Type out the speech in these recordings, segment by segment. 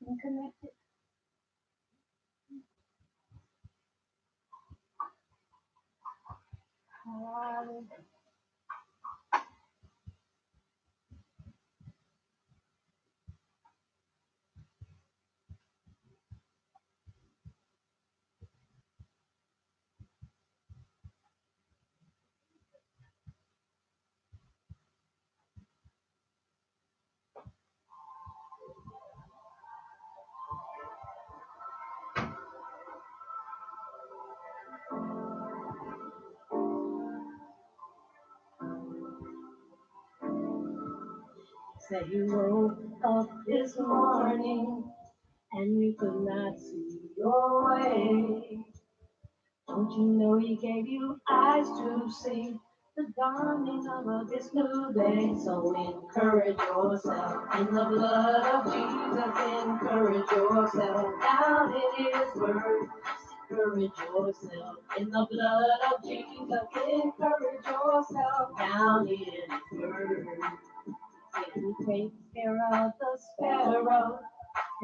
and connected. Said you woke up this morning and you could not see your way. Don't you know he gave you eyes to see the dawning of this new day? So encourage yourself in the blood of Jesus. Encourage yourself down in his word. Encourage yourself in the blood of Jesus. Encourage yourself down in his word. He takes care of the sparrow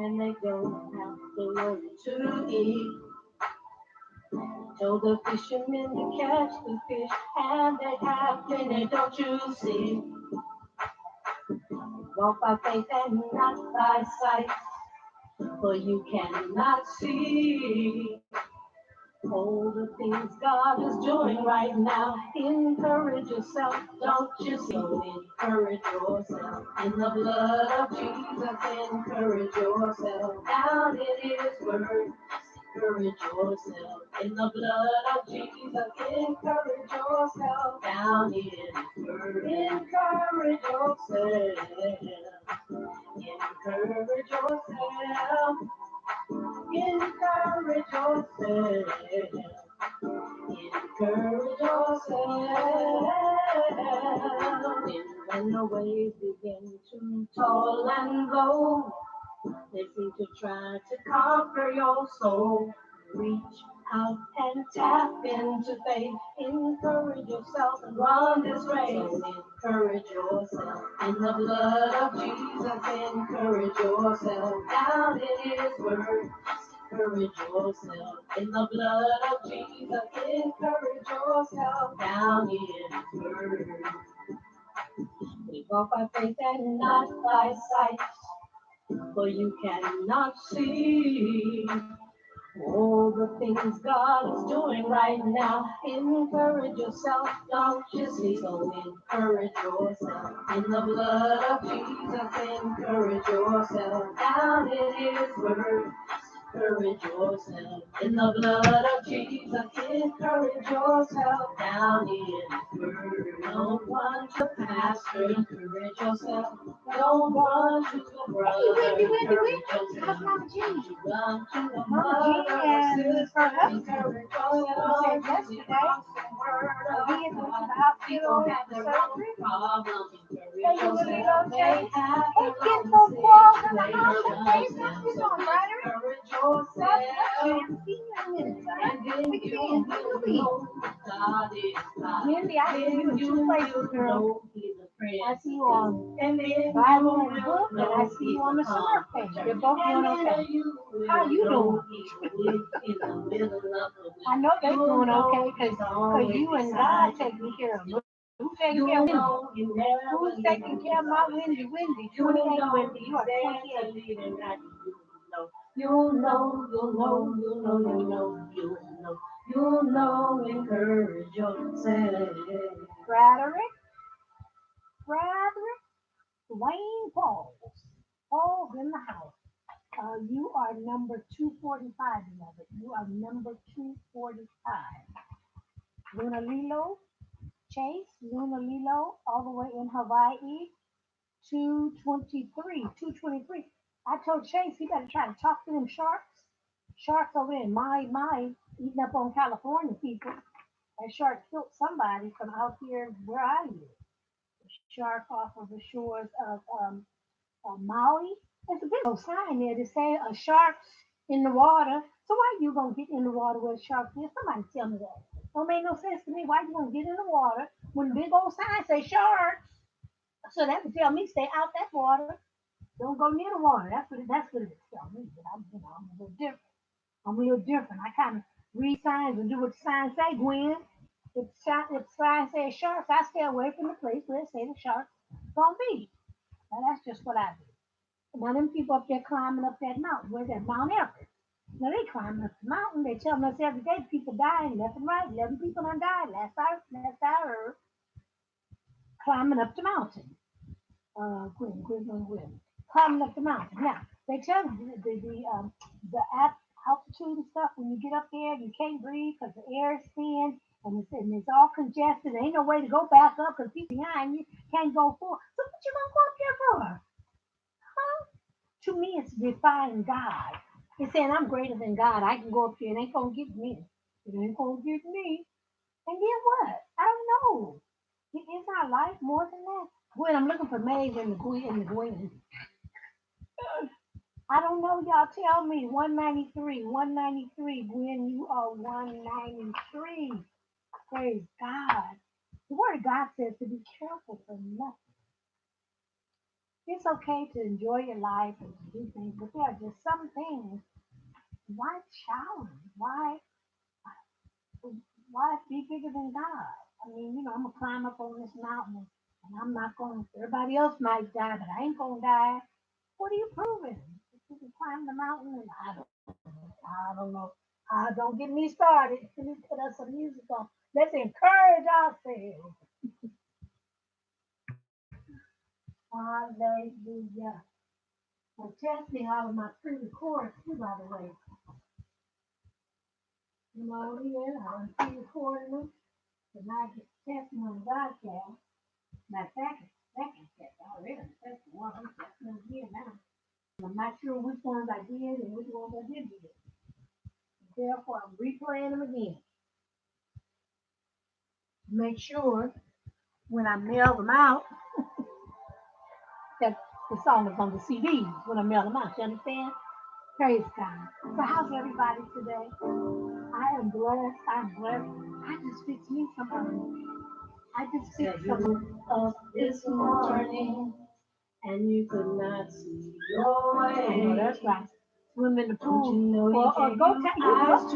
and they go out the road to eat. Told the fishermen to catch the fish, and they have plenty, don't you see? Walk by faith and not by sight, for you cannot see all the things God is doing right now. Encourage yourself, don't you see? So encourage yourself in the blood of Jesus. Encourage yourself down in his word. Encourage yourself in the blood of Jesus. Encourage yourself down in his word. Encourage yourself. Encourage yourself. Encourage yourself. Encourage yourself. When the waves begin to toil and blow, they seem to try to conquer your soul. Reach out and tap into faith. Encourage yourself and run this race. So encourage yourself in the blood of Jesus. Encourage yourself down in his word. Encourage yourself in the blood of Jesus. Encourage yourself down in his word. We walk by faith and not by sight, for you cannot see all the things God is doing right now. Encourage yourself, don't you see? So encourage yourself in the blood of Jesus. Encourage yourself down in his word. Encourage yourself in the blood of Jesus. Encourage yourself down in his word. Don't run to pastor. Encourage yourself. Don't run to the brother. Encourage yourself. How's Mama Jean? Run to the Mama Jean and her husband. Encourage yourself. Said yesterday, he is going to the hospital for surgery. And you really don't change. It's getting so cold in the house. Okay, what's going on, Ryder? Wendy, I see you in two places, girl. I see you on Bible and book, and I see you on the smart page. You're both doing okay. How you doing? I know they're doing okay because you and God taking care of them. Who's taking care of Wendy? Who's taking care of my Wendy? Wendy, 28 Wendy. You are 28. You'll know, encourage yourself. Frederick, Wayne Pauls, Paul's in the house. You are number 245, beloved. You are number 245. Luna Lilo, Chase, Luna Lilo, all the way in Hawaii, 223, 223. I told Chase he better try to talk to them sharks. Sharks over in my, eating up on California people. That shark killed somebody from out here where I live. The shark off of the shores of Maui. There's a big old sign there to say a shark's in the water. So why you gonna get in the water where a shark is? Somebody tell me that. Don't make no sense to me. Why you gonna get in the water when the big old sign say sharks? So that would tell me stay out that water. Don't go near the water. That's what it tells me. But I'm a little different. I'm real different. I kind of read signs and do what the signs say, Gwen. If sign says sharks, I stay away from the place where it say the sharks gonna be. Now that's just what I do. Now them people up there climbing up that mountain, where's that Mount Everest? Now they climbing up the mountain. They telling us every day people dying left and right. 11 people done died last I heard, climbing up the mountain. Gwen, climbing up the mountain. Now they tell you the altitude and stuff. When you get up there, you can't breathe because the air is thin and it's all congested. There ain't no way to go back up because people behind you can't go forward. So what you gonna go up there for? Huh? To me, it's defying God. It's saying I'm greater than God. I can go up here and it ain't gonna get me. It ain't gonna get me. And then what? I don't know. Is our life more than that? Gwen, I'm looking for Maeve and the Gwen. I don't know, y'all. Tell me. 193. 193. Gwen, you are 193. Praise God. The Word of God says to be careful for nothing. It's okay to enjoy your life and to do things, but there are just some things. Why challenge? Why be bigger than God? I mean, I'm gonna climb up on this mountain and I'm not gonna. Everybody else might die, but I ain't gonna die. What are you proving? If you can climb the mountain, and I don't know. Don't get me started. Let me put us some music on. Let's encourage ourselves. Hallelujah. I'm testing all of my pre-recorded too, by the way. Yeah, I'm pre-recording them. And I get testing on the broadcast. My second test already. That's the one I'm testing again now. I'm not sure which ones I did and which ones I didn't do. Therefore, I'm replaying them again. Make sure when I mail them out that the song is on the CDs when I mail them out. You understand? Praise God. So how's everybody today? I am blessed. I'm blessed. I just fixed me some. I just fixed some up this morning, and you could not see your way. Oh, that's right. Swim in the pool. Or go to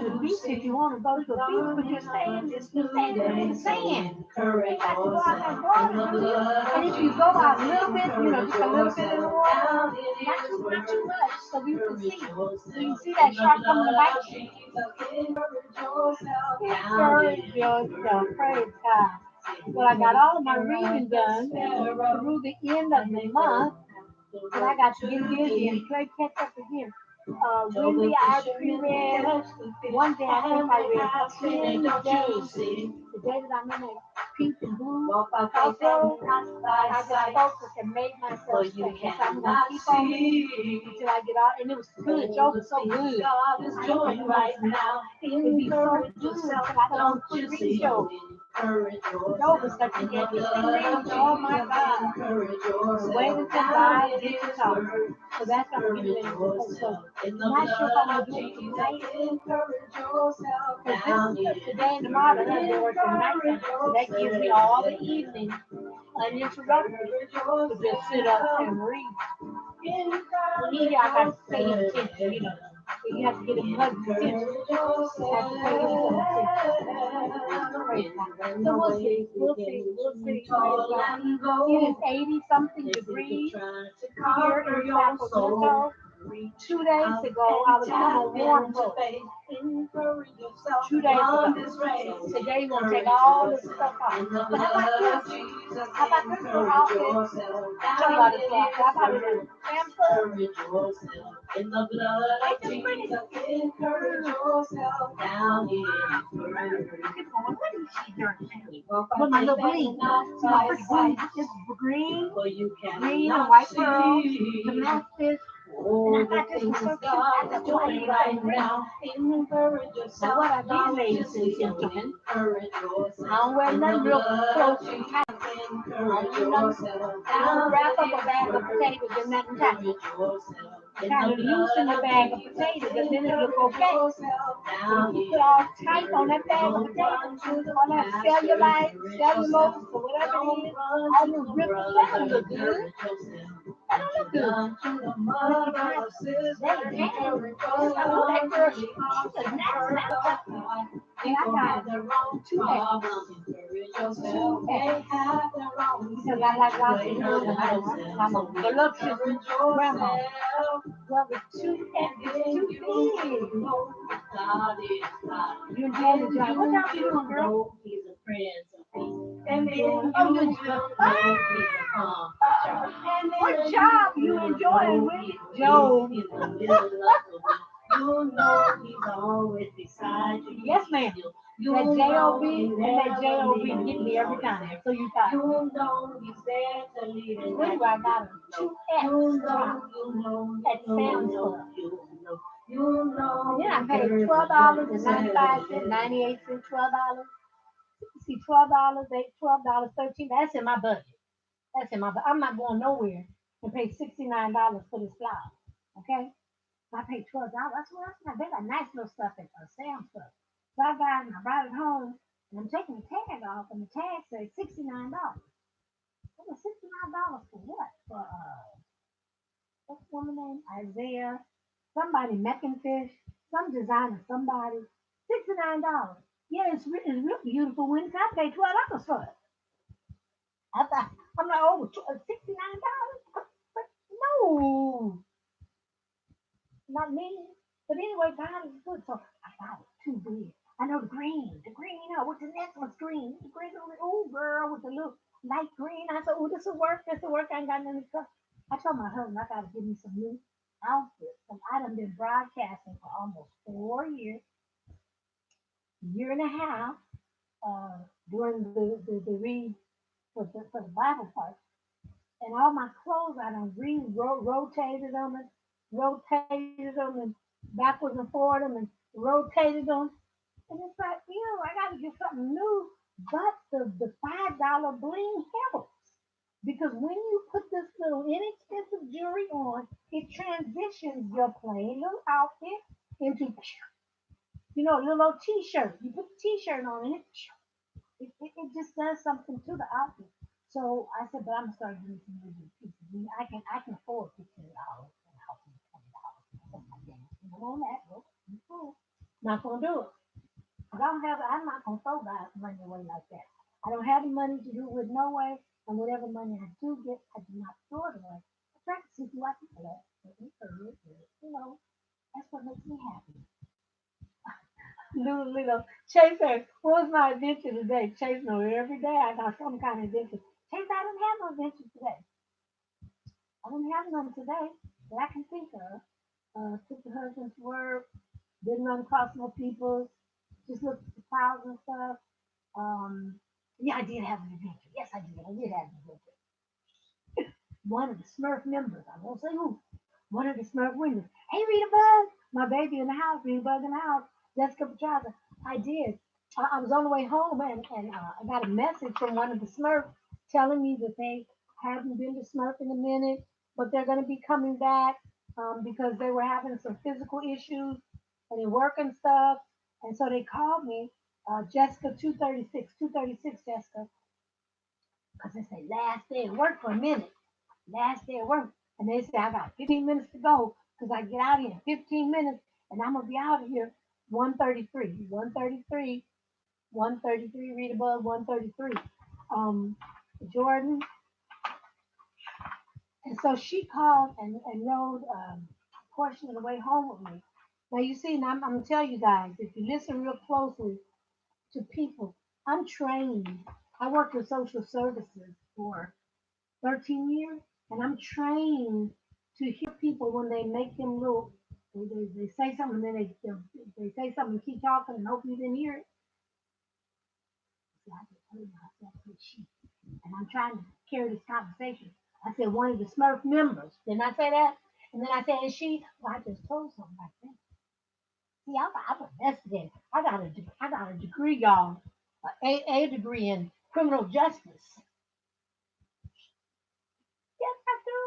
the beach if you want to go to the beach, but you're staying in the sand. Correct. You got to go out there water. And if you go out a little bit, just a little bit in the water, not too much, so you can see. So you see that shark coming to bite you. Encourage yourself. Praise God. Well, I got all of my reading done through the end of the month, and I got to get busy and play catch up again. Wendy, I reread one day. I think I read 10 days. The day that I'm in a pink and blue also, I just focused and made myself say, yes, I'm going to keep on reading until I get out. And it was good. Joe was so good. It's joy right now. It'd be so good until I don't read Joe. Joe was such a good reading. Oh my God. Wait until God gets to talk. So that's what I'm getting ready to do. So I'm not sure if I'm going to do it tonight. Because today and tomorrow, I'm going to work at night. So that gives me all the evening uninterrupted to just sit up and read. And here I got to pay attention, So you have to get a blood attention. You have to pay attention. So we'll see. It is 80 something degrees here in Sacramento. 2 days ago, I was in a warm boat. 2 days ago. Today, we're going to take all this stuff off. But how about this? How about this little outfit? Tell you about this stuff. How about this? Shampoo. In the blood of Jesus, encourage yourself down in what is she doing? With my little green. See my pretty green. It's green and white pearl. The matches. And I got this one so cute. I got one right now. Encourage yourself. So what I did, ladies and gentlemen, I don't wear nothing real close and tight. I don't wrap up a bag of potatoes and nothing tight. Kind of loosen the bag of potatoes, and then it look okay. If you put all tight on that bag of potatoes, all that cellulose, or whatever it is, all those ripped potatoes look good. I don't look good. To the Look mother at of sisters, that tan. encourage Oh, that girl, yourself. she's a nice mountain. And I People have got their own two X. problems. Encourage yourself. 2X. They have their own Because I like lots of blame food and I'm a voluptuous grandma. yourself. Well, the 2X is too big. God is God. You enjoy the job. What job you doing, girl? He's a prince of peace. And then Oh, you you will know he's a comforter. And what then job you will enjoying know with he's Joe? in the middle of the week. You'll know he's always beside you. Yes, ma'am. That J-O-B and that J-O-B get me every time. So you thought, You'll know he's there to lead and what do I got a 2X You'll job know, at Sam's Club? you'll know. And then I paid $12.95, 98 cents, $12. See, $12, $12, 13. That's in my budget. That's in my budget. I'm not going nowhere and pay $69 for this flour. Okay? I paid $12. Well, that's not bad. They got nice little stuff at Sam's Club. So I got it and I brought it home and I'm taking the tag off and the tag says $69. It was $69 for what? For what's the woman name? Isaiah, somebody Meccanfish, some designer, somebody. $69. Yeah, it's real beautiful when I paid $12 for it. I thought I'm like, oh, $69? But no, not me. But anyway, God is good. So I got it too big. I know the green. The green, what's the next one's green? The green, oh girl, with the little light green. I said, oh, this will work. This will work. I ain't got nothing to stuff. I told my husband I gotta give me some new outfits. And I done been broadcasting for almost 4 years, year and a half, during the read for the Bible part. And all my clothes, I done rotated them and backwards and forward them and rotated them. And it's like, I got to get something new. But the $5 bling helps. Because when you put this little inexpensive jewelry on, it transitions your plain little outfit into, a little old t-shirt. You put the t-shirt on and it just does something to the outfit. So I said, but I'm gonna start doing some new pieces. I can afford $15 and help me $20. I'm on that. Well, cool. Not gonna do it. I'm not gonna throw that money away like that. I don't have the money to do it with no way, and whatever money I do get, I do not throw it away. I try to see who I can bless, encourage, that's what makes me happy. Little Chase said, what was my adventure today? Chase know every day I got some kind of adventure. Chase, I didn't have no adventure today. I didn't have none today that I can think of. Took the husband to work, didn't run across no people, just looked at the files and stuff. Yeah, I did have an adventure. Yes, I did. I did have an adventure. One of the Smurf members, I won't say who, one of the Smurf members. Hey, Rita Bug, my baby in the house, Rita Bug in the house, Jessica Petraza. I did. I was on the way home and I got a message from one of the Smurfs telling me that they haven't been to Smurf in a minute, but they're going to be coming back because they were having some physical issues and they work and stuff. And so they called me, Jessica 236 Jessica, because they say last day of work for a minute, last day of work. And they say I got 15 minutes to go because I get out of here in 15 minutes and I'm going to be out of here 133, 133, 133, read above 133. Jordan. And so she called and rode a portion of the way home with me. Now you see, and I'm going to tell you guys, if you listen real closely to people, I'm trained. I worked in social services for 13 years, and I'm trained to hear people when they make them little, they say something, and then they say something and keep talking and hope you didn't hear it. See, I just heard myself with she, and I'm trying to carry this conversation. I said one of the Smurf members. Didn't I say that? And then I said, and she, well, I just told something like that. See, I'm investigating. I got a degree, y'all, a degree in criminal justice. Yes, I do.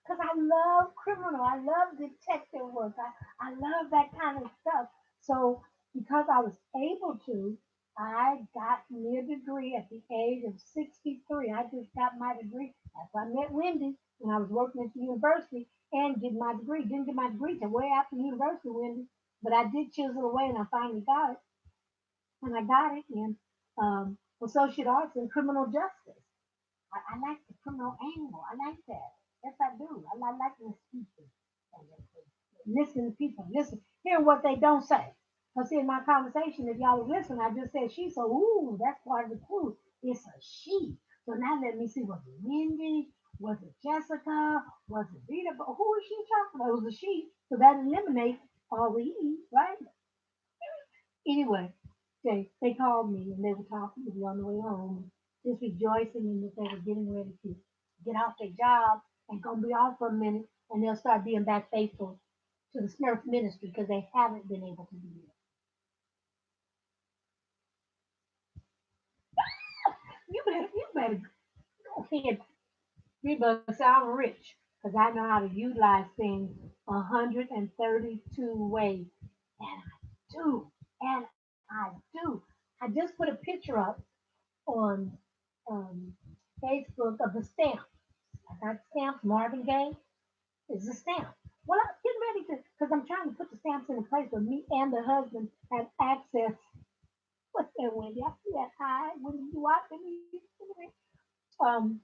Because I love criminal. I love detective work. I love that kind of stuff. So because I was able to, I got me a degree at the age of 63. I just got my degree. That's why I met Wendy. and I was working at the university and did my degree. Didn't get my degree till way after university, Wendy, but I did chisel away, and I finally got it. And I got it in associate arts in criminal justice. I like the criminal angle. I like that. Yes, I do. I like listening to people. Listen to people. Listen, hear what they don't say. Because in my conversation, if y'all was listening, I just said she. So, ooh, that's part of the clue. It's a she. So now let me see. Was it Wendy? Was it Jessica? Was it Rita? But who is she talking about? It was a she. So that eliminates all the E, right? Anyway, they called me and they were talking to me on the way home, just rejoicing in that they were getting ready to get off their job and gonna be off for a minute, and they'll start being back faithful to the Smurf ministry because they haven't been able to do it. You better go ahead, Reba, sound rich, because I know how to utilize things 132 ways, and I do, and I do. I just put a picture up on um, Facebook of the stamp. I got stamps. Marvin Gaye is a stamp. Well, I'm getting ready to, because I'm trying to put the stamps in a place where me and the husband have access. What's that, Wendy? I see that high. Wendy, you watching me? Um,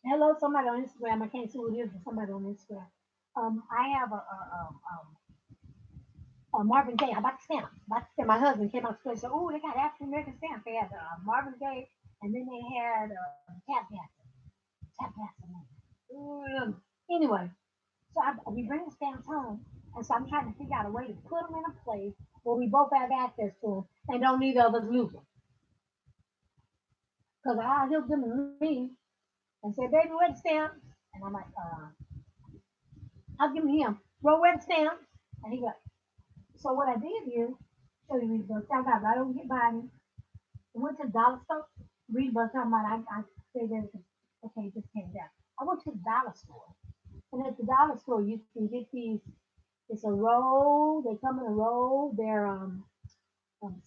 hello, somebody on Instagram. I can't see who it is, but somebody on Instagram. I have a Marvin Gaye. How about the stamp? About the stamp. My husband came out and said, "Oh, they got African American stamps. They had Marvin Gaye, and then they had Tap Dancing. Tap Dancing. Anyway, so we bring the stamps home, and so I'm trying to figure out a way to put them in a place where we both have access to them and don't neither of us lose them. Because I he'll give them to me and say, "Baby, where the stamps?" And I'm like, I'll give them to him. Bro, where the stamps? And he goes, so what I did is, show you these books. I got right over here by me. I went to the dollar store. Read books. I'm like, I say there's okay, just came down. I went to the dollar store. And at the dollar store, you can get these. It's a roll. They come in a roll. They're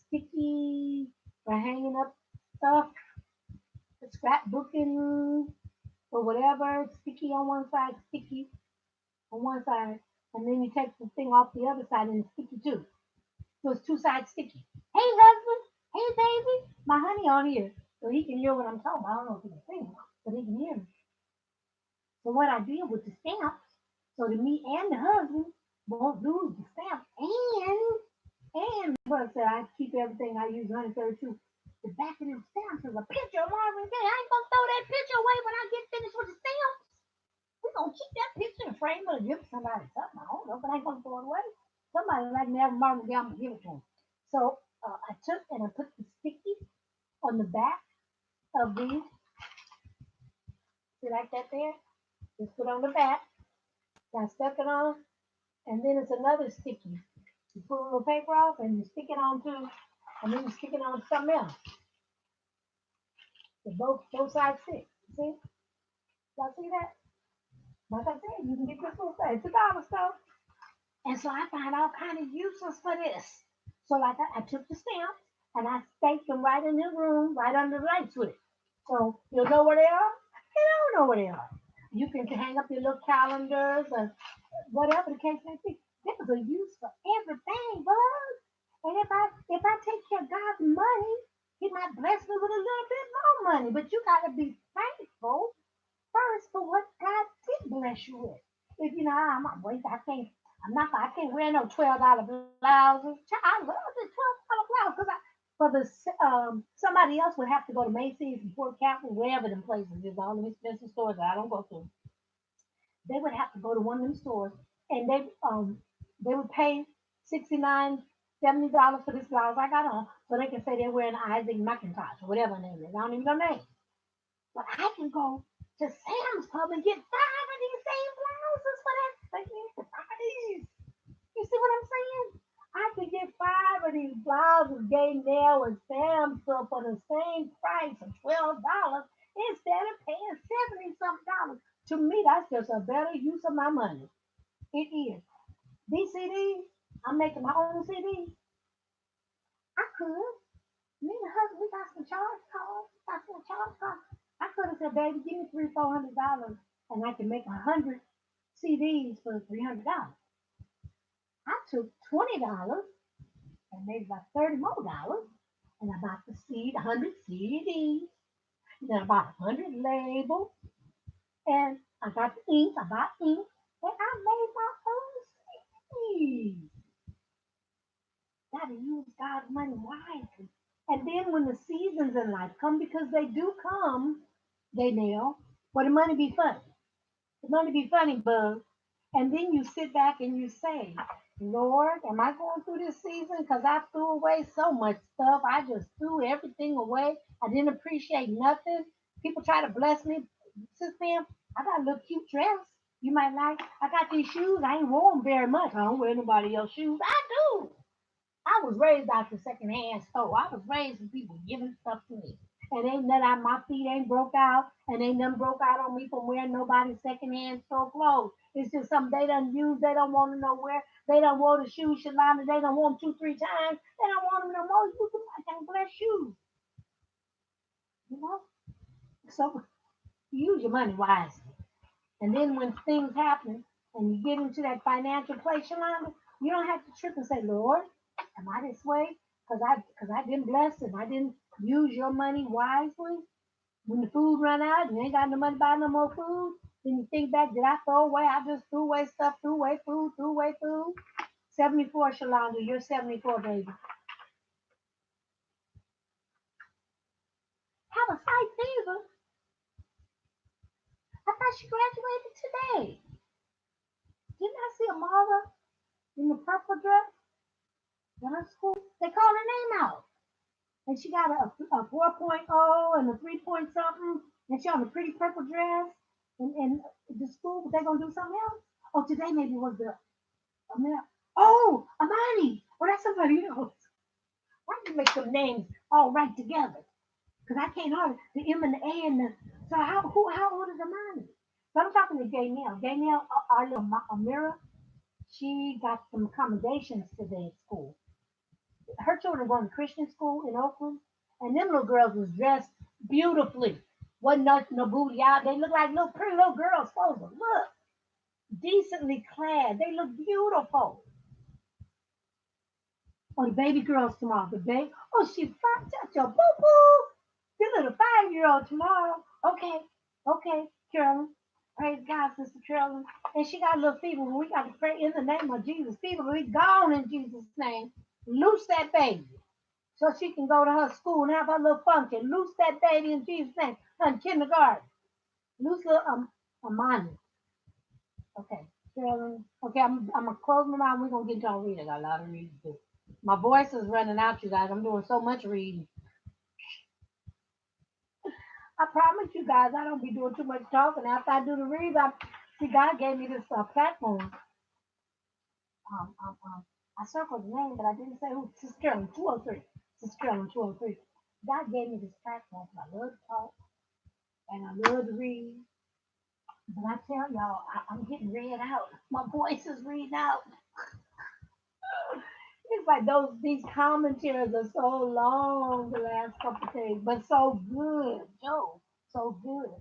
sticky for hanging up stuff, scrapbooking or whatever. Sticky on one side, sticky on one side, and then you take the thing off the other side and it's sticky too. So it's two sides sticky. Hey husband, hey baby, my honey on here, so he can hear what I'm talking about. I don't know if he can sing, but he can hear me. So what I did with the stamps, so that me and the husband won't lose the stamp, and but said I keep everything I use 132. The back of them stamps is a picture of Marvin Gaye. I ain't gonna throw that picture away when I get finished with the stamps. We gonna keep that picture and frame it or give it to somebody something. I don't know, but I ain't gonna throw it away. Somebody like me have Marvin Gaye, I'm gonna give it to him. So I took and I put the sticky on the back of these. See like that there? Just put on the back. I stuck it on, and then it's another sticky. You pull a little paper off and you stick it on to, and then you stick it on something else. So both sides stick. See? Y'all see that? Like I said, you can get this little thing. It's a dollar store. And so I find all kind of uses for this. So like I took the stamps and I staked them right in the room, right under the lights with it. So you'll know where they are. You don't know where they are. You can hang up your little calendars or whatever the case may be. There's a use for everything, bud. And if I take care of God's money, He might bless me with a little bit more money. But you gotta be thankful first for what God did bless you with. If you know I'm not wait, I can't wear no $12 blouses. I love the $12 blouse because I for the somebody else would have to go to Macy's and Fort Capital, wherever them places is, all them expensive stores that I don't go to. They would have to go to one of them stores and they would pay 69 $70 for this blouse I got on so they can say they're wearing Isaac McIntosh or whatever her name is. I don't even know name. But I can go to Sam's Club and get five of these same blouses for that same price. You see what I'm saying? I could get five of these blouses game there with Sam's Club for the same price of $12 instead of paying 70 something dollars. To me, that's just a better use of my money. It is. These CDs, I'm making my own CDs. I could. Me and the husband, we got some charge cards. Got some charge cards. I could have said, baby, give me $300, $400. and I can make 100 CDs for $300. I took $20 and maybe about $30 more, and I bought the seed, 100 CDs, and then I bought 100 labels, and I got the ink, I bought ink, and I made my own CDs. Gotta use God's money wisely. And then when the seasons in life come, because they do come, they nail, well, the money be funny. The money be funny, bug. And then you sit back and you say, Lord, am I going through this season? Because I threw away so much stuff. I just threw everything away. I didn't appreciate nothing. People try to bless me. Sister Pam, I got a little cute dress. You might like. I got these shoes. I ain't worn them very much. I don't wear nobody else's shoes. I do. I was raised out the secondhand store. I was raised with people giving stuff to me. And ain't nothing out my feet ain't broke out, and ain't nothing broke out on me from wearing nobody's secondhand store clothes. It's just something they done use. They don't want to know where. They don't wear the shoes, Shalana. They don't want them 2, 3 times. They don't want them no more. You can I can't bless shoes, you know. So use your money wisely. And then when things happen and you get into that financial place, Shalana, you don't have to trip and say, Lord, am I this way? Because I didn't bless and I didn't use your money wisely. When the food run out and you ain't got no money to buy no more food, then you think back, did I throw away? I just threw away stuff, threw away food, threw away food. 74, Shalonda, you're 74, baby. Have a sight fever. I thought she graduated today. Didn't I see Amara in the purple dress in her school? They called her name out. And she got a 4.0 and a 3 point something. And she on a pretty purple dress. And the school, but they going to do something else? Oh, today maybe was the oh, Amani. Oh, that's somebody else. Why don't you make some names all right together? Because I can't hardly the M and the A and the. So how old is Amani? So I'm talking to Gaynell. Gaynell, our little Amira, she got some accommodations today at school. Her children going to Christian school in Oakland, and them little girls was dressed beautifully. Wasn't no booty out. They look like little pretty little girls supposed to look decently clad. They look beautiful. Oh, the baby girls tomorrow. The baby. Oh, she's fine. Touch your boo boo. The little 5-year-old tomorrow. Okay, okay, Carolyn. Praise God, Sister Carolyn. And she got a little fever. We got to pray in the name of Jesus. Fever be gone in Jesus' name. Loose that baby so she can go to her school and have her little function. Loose that baby in Jesus' name. Her in kindergarten. Loose little Amani. Okay, Carolyn. Okay, I'm gonna close my mouth. We're gonna get y'all reading. I got a lot of reading to do. My voice is running out, you guys. I'm doing so much reading. I promise you guys, I don't be doing too much talking. After I do the reads, see, God gave me this platform. I circled the name, but I didn't say who. Sister Carolyn, 203. Sister Carolyn, 203. God gave me this platform. I love to talk and I love to read. But I tell y'all, I'm getting read out. My voice is reading out. It's like these commentaries are so long the last couple of days, but so good, Joe, so good.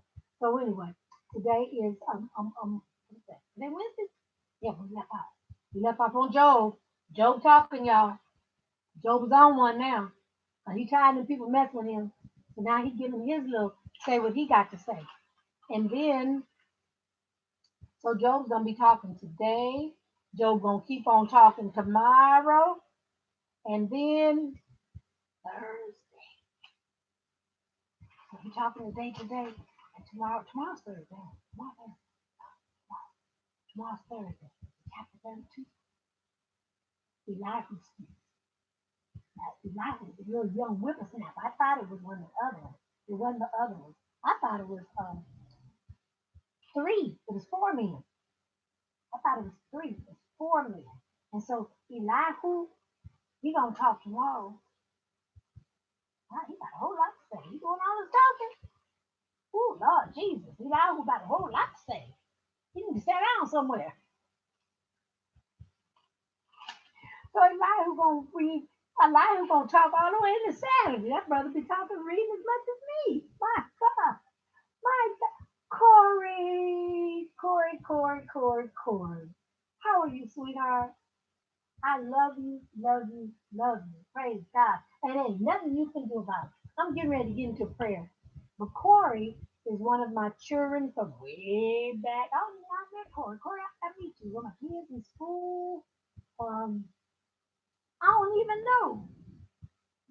So anyway, today is what's that? Today Wednesday? Yeah, we left out. We left off on Job. Job talking, y'all. Job is on one now. He tired of people messing with him, so now he giving his little say what he got to say, and then so Job's gonna be talking today. Job gonna keep on talking tomorrow, and then Thursday. So we're talking today, and tomorrow's Thursday. Tomorrow's Thursday. Chapter 32. Elijah speaks. Now, Elijah is a little young whippersnapper. I thought it was one of the other ones. It wasn't the other one. I thought it was 3. It was 4 men. I thought it was 3. It was 4 men. And so Elihu, he gonna talk tomorrow. Wow, he got a whole lot to say. He doing all this talking. Oh Lord Jesus, Elihu got a whole lot to say. He need to sit down somewhere. So Elihu gonna read. Elihu gonna talk all the way into Saturday. That brother be talking, reading as much as me. My God, my God. Corey. How are you, sweetheart? I love you, love you, love you. Praise God. And ain't nothing you can do about it. I'm getting ready to get into prayer. But Corey is one of my children from way back. Oh, I met Corey. Corey, I meet you when my kids in school. Um, I don't even know.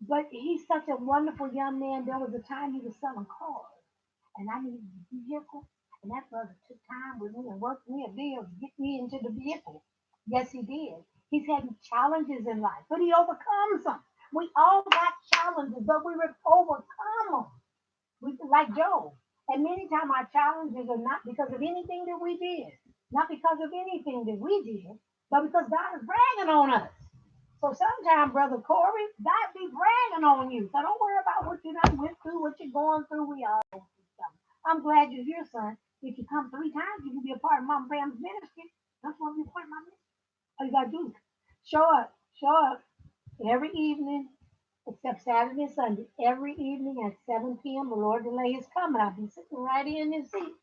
But he's such a wonderful young man. There was a time he was selling cars, and I needed a vehicle. And that brother took time with me and worked me a deal to get me into the vehicle. Yes, he did. He's had challenges in life, but he overcomes them. We all got challenges, but we overcome them. We like Job. And many times our challenges are not because of anything that we did, not because of anything that we did, but because God is bragging on us. So sometimes, Brother Corey, God be bragging on you. So don't worry about what you done went through, what you're going through. We all go through something. I'm glad you're here, son. If you come 3 times, you can be a part of Mom Bram's ministry. That's what you're part of my ministry. All you gotta do is show up every evening, except Saturday and Sunday, every evening at 7 p.m. The Lord delay is coming. I'll be sitting right in this seat.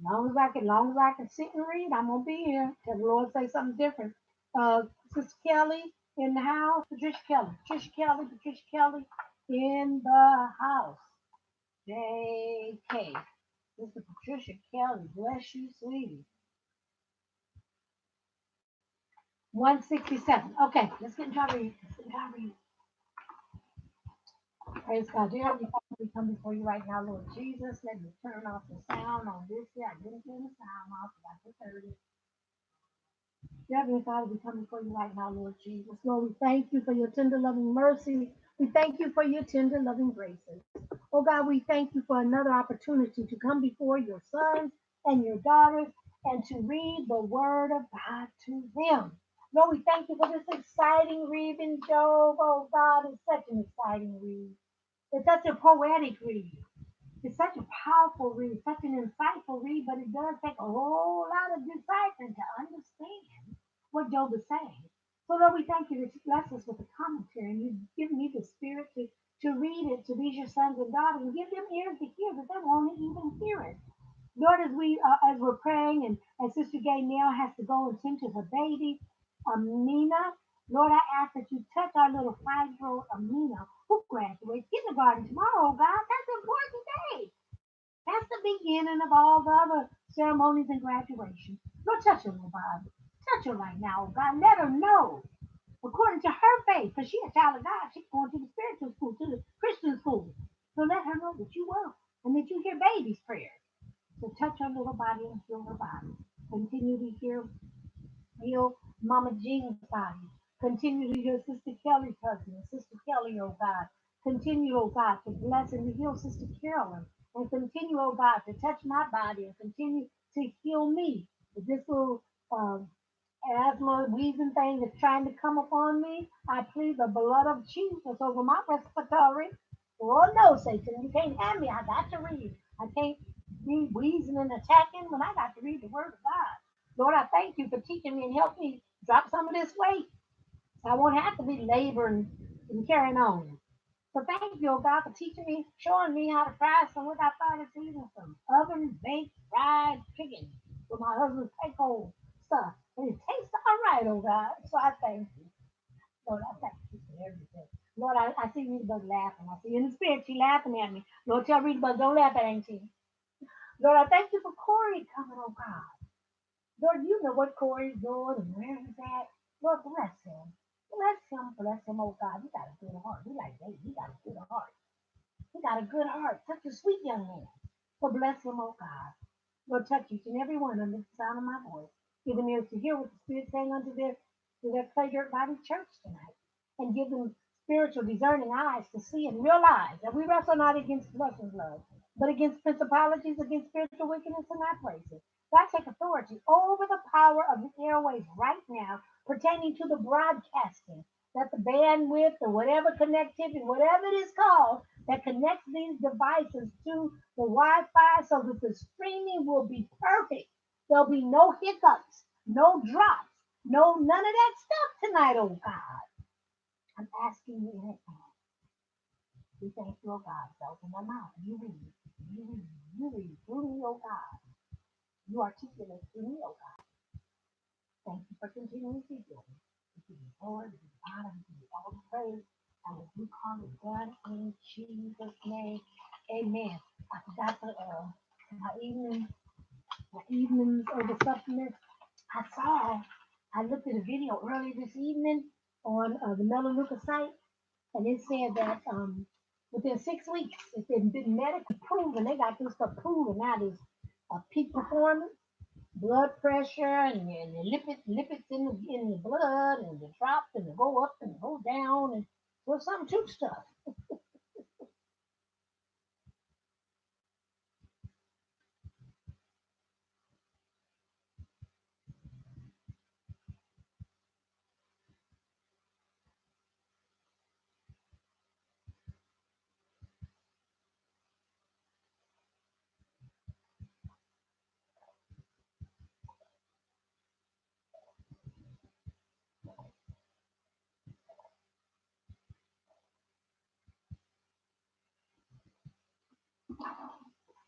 Long as I can sit and read, I'm gonna be here till the Lord say something different. Sister Kelly in the house, Patricia Kelly in the house. JK. Sister Patricia Kelly, bless you, sweetie. 167. Okay, let's get into our read. Praise God. Dear Heavenly Father, we come before you right now, Lord Jesus. Let me turn off the sound on this here. I didn't turn the sound off, but I just heard it. Dear Heavenly Father, we come before you right now, Lord Jesus. Lord, we thank you for your tender loving mercy. We thank you for your tender loving graces. Oh God, we thank you for another opportunity to come before your sons and your daughters and to read the word of God to them. Lord, we thank you for this exciting read in Job. Oh God, it's such an exciting read. It's such a poetic read. It's such a powerful read, such an insightful read, but it does take a whole lot of deciphering to understand what Job is saying. So, Lord, we thank you that you bless us with a commentary and you give me the spirit to read it to these your sons and daughters and give them ears to hear that they won't even hear it. Lord, as we're praying and Sister Gay now has to go and tend to her baby, Amina, Lord, I ask that you touch our little 5-year-old Amina who graduates kindergarten tomorrow, God. That's an important day. That's the beginning of all the other ceremonies and graduation. Lord, touch her little body. Touch her right now, oh God. Let her know, according to her faith, because she's a child of God, she's going to the spiritual school, to the Christian school. So let her know that you will and that you hear babies' prayers. So touch her little body and heal her body. Continue to heal Mama Jean's body. Continue to heal Sister Kelly's husband, Sister Kelly, oh God. Continue, oh God, to bless and to heal Sister Carolyn. And continue, oh God, to touch my body and continue to heal me. With this little asthma, wheezing thing that's trying to come upon me, I plead the blood of Jesus over my respiratory. Oh no, Satan, you can't have me. I got to read. I can't be wheezing and attacking when I got to read the Word of God. Lord, I thank you for teaching me and help me drop some of this weight. So I won't have to be laboring and carrying on. So thank you, oh God, for teaching me, showing me how to fry some what I started eating some oven baked fried chicken with my husband's take home stuff. And it tastes all right, oh God. So I thank you. Lord, I thank you for everything. Lord, I see Readbug laughing. I see in the spirit she laughing at me. Lord, tell Readbug, don't laugh at Auntie. Lord, I thank you for Corey coming, oh God. Lord, you know what Corey's doing and where he's at. Lord, bless him. Bless him, oh God. He got a good heart. He like David. He got a good heart. He got a good heart. Such a sweet young man. So bless him, oh God. Lord, touch each and every one under the sound of my voice. Give them ears to hear what the Spirit's saying to their Play Dirt Body Church tonight. And give them spiritual discerning eyes to see and realize that we wrestle not against flesh and blood, but against principalities, against spiritual wickedness in high places. I take authority over the power of the airways right now pertaining to the broadcasting, that the bandwidth or whatever connectivity, whatever it is called, that connects these devices to the Wi-Fi so that the streaming will be perfect. There'll be no hiccups, no drops, no none of that stuff tonight, oh God. I'm asking you in advance We thank you, oh God. So open my mouth. You read through me, oh God. You articulate through me, oh God. Thank you for continuing to do it. We give you glory, we give you honor, we give you all the praise. And as we call it done in Jesus' name, amen. I forgot to, my evening, my evenings of the supplement. I saw, I looked at a video earlier this evening on the Melaleuca site, and it said that within 6 weeks, it's been medically proven, they got this stuff proven now, this peak performance, blood pressure, and the lipids in the blood, and the drop, and the go up, and go down, and so some too stuff.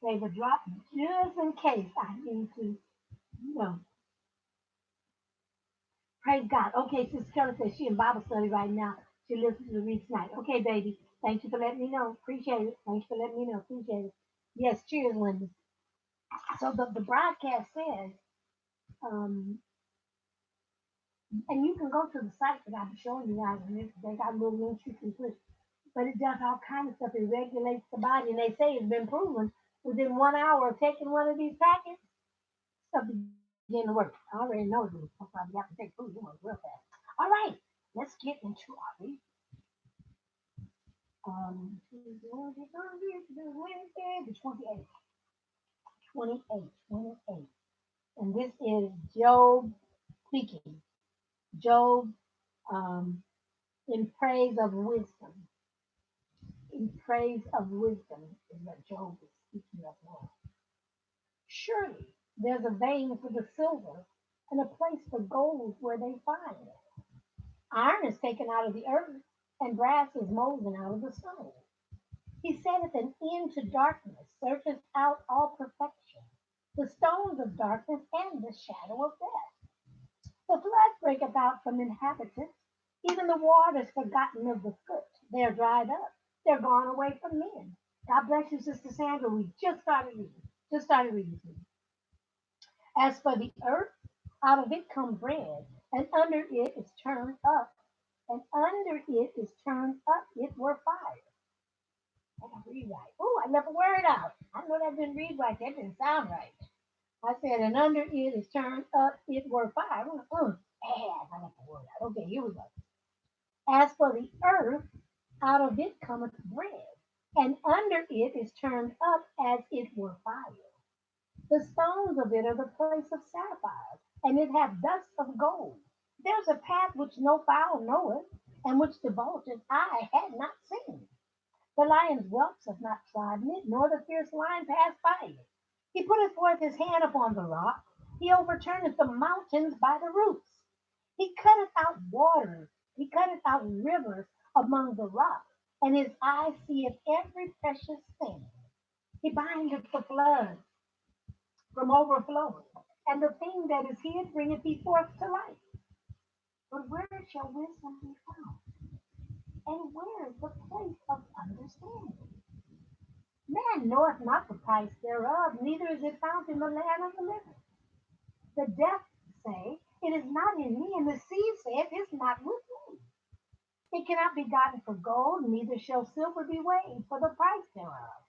Save a drop just in case I need to, know. Praise God. Okay, Sister Kelly says she in Bible study right now. She listens to the read tonight. Okay, baby. Thank you for letting me know. Appreciate it. Thanks for letting me know. Appreciate it. Yes, cheers, Linda. So the broadcast says, um, and you can go to the site that I'm showing you guys, and they got little links you can push. But it does all kinds of stuff. It regulates the body, and they say it's been proven within 1 hour of taking one of these packets, stuff begin to work. I already know it. That's why we have to take food. It works real fast. All right, let's get into our read. Wednesday, the 28th, 28th, 28th. And this is Job speaking. Job in praise of wisdom. In praise of wisdom is what Job is speaking of now. Surely there's a vein for the silver and a place for gold where they find it. Iron is taken out of the earth and brass is molten out of the stone. He setteth an end to darkness, searcheth out all perfection, the stones of darkness and the shadow of death. The flood breaketh out from inhabitants, even the waters forgotten of the foot. They are dried up, they're gone away from men. God bless you, Sister Sandra. We just started reading. Just started reading. As for the earth, out of it come bread, and under it is turned up, and under it is turned up, it were fire. I can read right. Oh, I left a word out. I know that didn't read right. That didn't sound right. I said, and under it is turned up, it were fire. I left the word out. Okay, here we go. As for the earth, out of it cometh bread, and under it is turned up as it were fire. The stones of it are the place of sapphires, and it hath dust of gold. There's a path which no fowl knoweth, and which the vulture's eye had not seen. The lion's whelps have not trodden it, nor the fierce lion passed by it. He putteth forth his hand upon the rock, he overturneth the mountains by the roots. He cutteth out waters, he cutteth out rivers among the rocks, and his eye seeth every precious thing. He bindeth the floods from overflowing, and the thing that is hid bringeth he forth to light. But where shall wisdom be found? And where is the place of understanding? Man knoweth not the price thereof, neither is it found in the land of the living. The deaf say, it is not in me, and the sea saith, it is not with me. It cannot be gotten for gold, neither shall silver be weighed for the price thereof.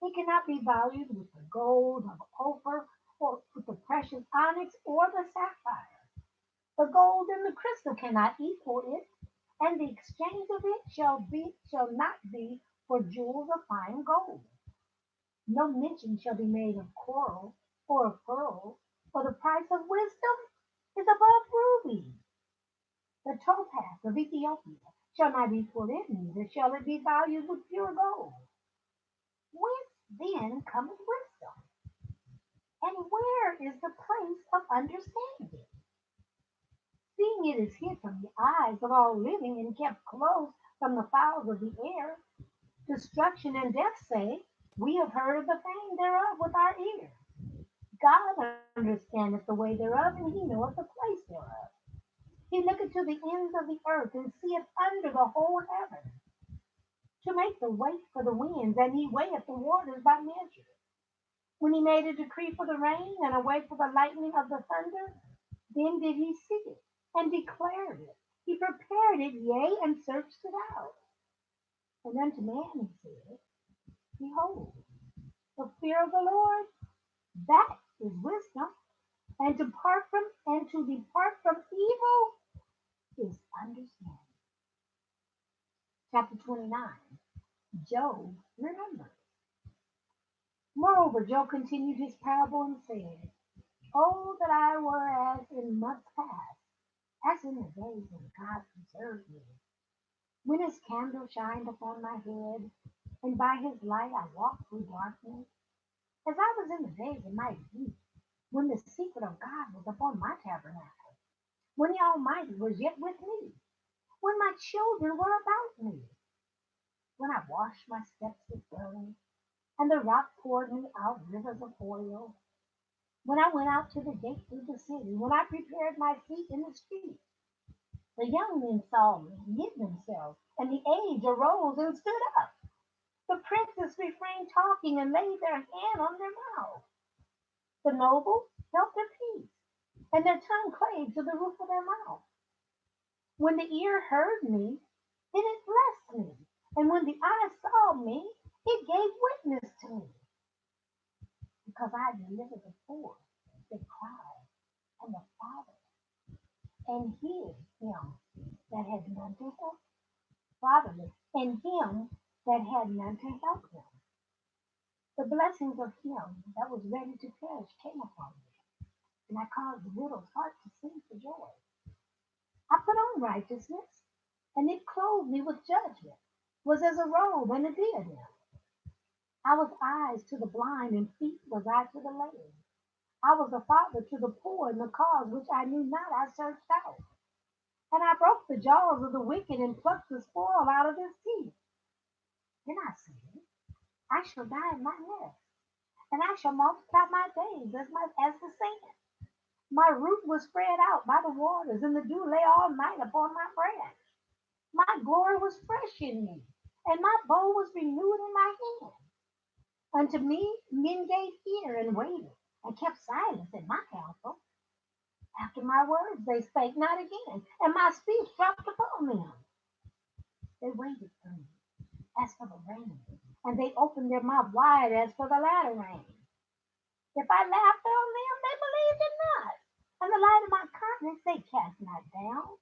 It cannot be valued with the gold of Ophir, or with the precious onyx, or the sapphire. The gold and the crystal cannot equal it, and the exchange of it shall not be for jewels of fine gold. No mention shall be made of coral or of pearls, for the price of wisdom is above rubies. The topaz of Ethiopia shall not equal it, neither shall it be valued with pure gold. Whence then cometh wisdom? And where is the place of understanding? Seeing it is hid from the eyes of all living and kept close from the fowls of the air, Destruction and death say, we have heard of the fame thereof with our ear. God understandeth the way thereof, and he knoweth the place thereof. He looketh to the ends of the earth, and seeth under the whole heaven, to make the weight for the winds, and he weigheth the waters by measure. When he made a decree for the rain, and a way for the lightning of the thunder, then did he see it, and declared it. He prepared it, yea, and searched it out. And unto man he said, Behold, the fear of the Lord, that is wisdom, and to depart from evil is understanding. Chapter 29. Job remembered. Moreover, Job continued his parable and said, Oh, that I were as in months past, as in the days when God preserved me, when his candle shined upon my head, and by his light I walked through darkness, as I was in the days of my youth, when the secret of God was upon my tabernacle, when the Almighty was yet with me, when my children were about me, when I washed my steps with blood, and the rock poured me out rivers of oil, when I went out to the gate through the city, when I prepared my seat in the street. The young men saw me, hid themselves, and the aged arose and stood up. The princes refrained talking and laid their hand on their mouth. The nobles held their peace, and their tongue clave to the roof of their mouth. When the ear heard me, then it blessed me, and when the eye saw me, it gave witness to me. Because I delivered the poor, they cried, and the father, and hid him that had none to help, fatherless, and him that had none to help him. The blessings of him that was ready to perish came upon me, and I caused the widow's heart to sing for joy. I put on righteousness, and it clothed me with judgment, was as a robe and a diadem. I was eyes to the blind, and feet was I to the lame. I was a father to the poor, and the cause which I knew not I searched out. And I broke the jaws of the wicked, and plucked the spoil out of his teeth. Then I said, I shall die in my nest, and I shall multiply my days as the sand. My root was spread out by the waters, and the dew lay all night upon my branch. My glory was fresh in me, and my bow was renewed in my hand. Unto me men gave ear and waited, and kept silence at my counsel. After my words they spake not again, and my speech dropped upon them. They waited for me as for the rain, and they opened their mouth wide as for the latter rain. If I laughed on them, they believed it not, and the light of my countenance they cast not down.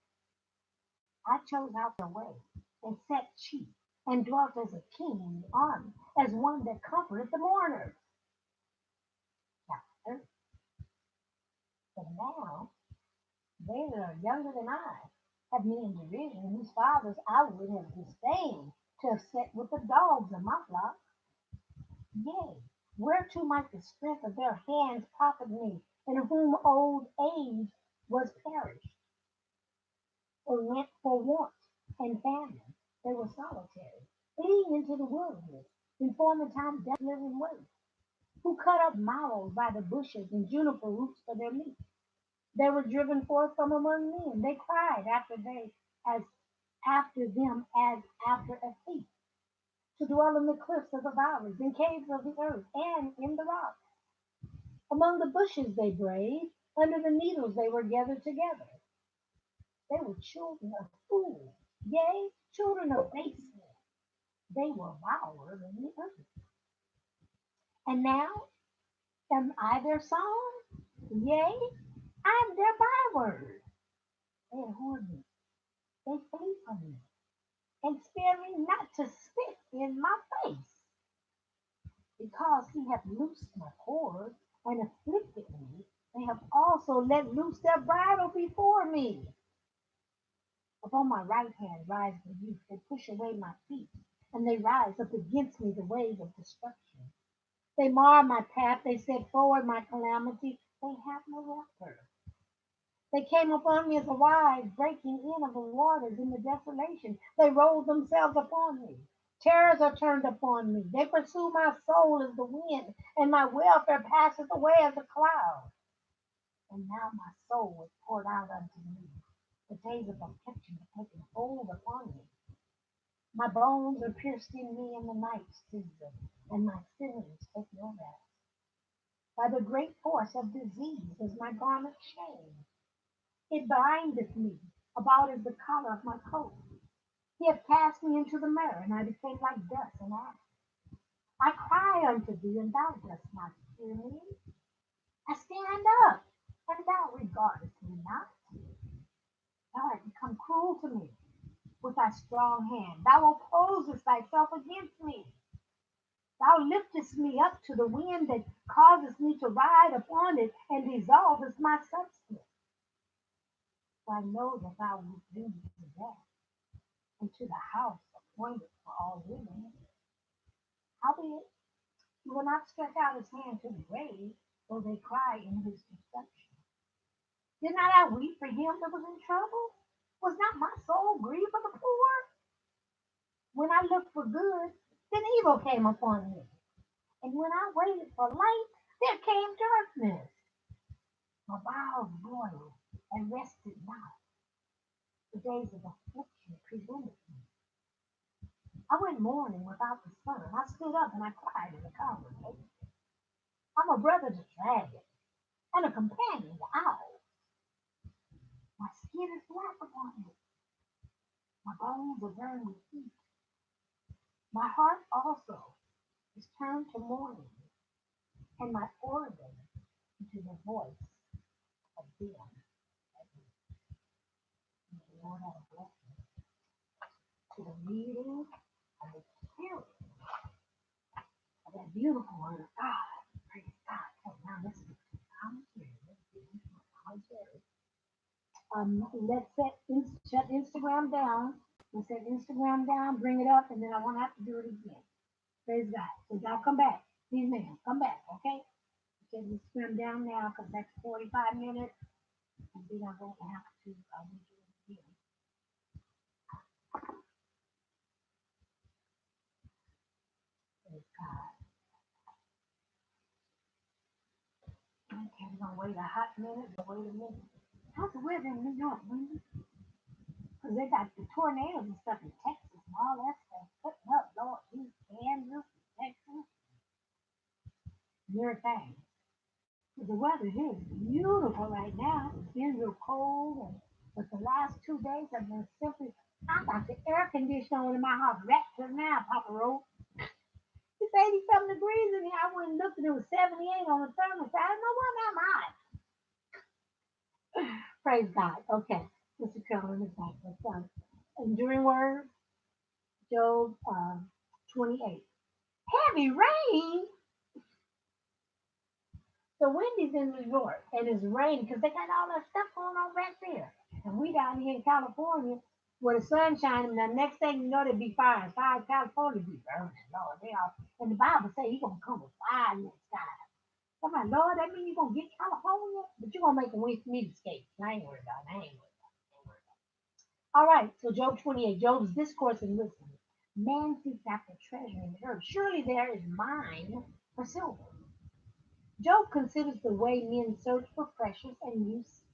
I chose out their way, and set chief, and dwelt as a king in the army, as one that comforteth the mourners. Chapter 30. But now they that are younger than I have me in derision, whose fathers I would have disdained to have set with the dogs of my flock. Yea, whereto might the strength of their hands profit me, in whom old age was perished, or went for want and famine. They were solitary, fleeing into the wilderness, in former time desolate and waste, who cut up mallows by the bushes and juniper roots for their meat. They were driven forth from among men. They cried as after them as after a thief, to dwell in the cliffs of the valleys, in caves of the earth, and in the rocks. Among the bushes they braved, under the needles they were gathered together. They were children of fools, yea, children of base men. They were viler than the earth. And now am I their song? Yea, I am their byword. They abhor me, they flee from me, and spare me not to spit in my face. Because he hath loosed my cords and afflicted me, they have also let loose their bridle before me. Upon my right hand rise the youth, they push away my feet, and they rise up against me the waves of destruction. They mar my path, they set forward my calamity, they have no helper. They came upon me as a wide breaking in of the waters in the desolation. They rolled themselves upon me. Terrors are turned upon me. They pursue my soul as the wind, and my welfare passes away as a cloud. And now my soul is poured out unto me. The days of affliction have taken hold upon me. My bones are pierced in me in the night season, and my feelings take no rest. By the great force of disease is my garment changed. It bindeth me about as the collar of my coat. He hath cast me into the mirror, and I became like dust and ash. I cry unto thee, and thou dost not hear me. I stand up, and thou regardest me not. Thou art become cruel to me with thy strong hand. Thou opposest thyself against me. Thou liftest me up to the wind that causes me to ride upon it, and dissolvest my substance. For I know that thou wilt lead me to death, and to the house appointed for all women. Howbeit, he will not stretch out his hand to the grave, though they cry in his destruction. Did not I weep for him that was in trouble? Was not my soul grieved for the poor? When I looked for good, then evil came upon me. And when I waited for light, there came darkness. My bowels boiled and rested not. The days of affliction prevented me. I went mourning without the sun. I stood up and I cried in the congregation. I'm a brother to dragon and a companion to owls. My skin is black upon me. My bones are burned with heat. My heart also is turned to mourning, and my organs into the voice of them. May the Lord have a blessing to the reading and the hearing of that beautiful word of God. Praise God. So now let's get to the commentary. Let's get into the commentary. Shut Instagram down. Let's set Instagram down, bring it up, and then I won't have to do it again. Praise God. So y'all come back. These men, come back, okay? Set Instagram down now because that's 45 minutes, and then I'm going to have to redo it again. Praise God. Okay, we're going to wait a hot minute, but wait a minute. How's the weather in New York, Wendy? Because they got the tornadoes and stuff in Texas and all that stuff putting up, Lord, East Kansas, Texas, everything. But the weather here is beautiful right now. It's been real cold, and but the last 2 days have been simply. I got the air conditioner on in my house right to now, Papa Roach. It's 80 something degrees in here. I went and looked and it was 78 on the thermostat. I don't know what am I. Praise God. Okay. Mr. Carolyn is back. Let's enduring word, Job 28. Heavy rain. So Wendy's in New York and it's raining because they got all that stuff going on back there. And we down here in California where the sun's shining, and the next thing you know, there'd be fire. Fire in California be burning, Lord. They all, and the Bible say he's going to come with fire next time. I'm like, Lord, that means you're going to get California? But you're going to make a way for me to escape. I ain't worried about it. I ain't worried about it. I ain't worried about it. All right, so Job 28, Job's discourse and wisdom. Man seeks after treasure in the earth. Surely there is mine for silver. Job considers the way men search for precious and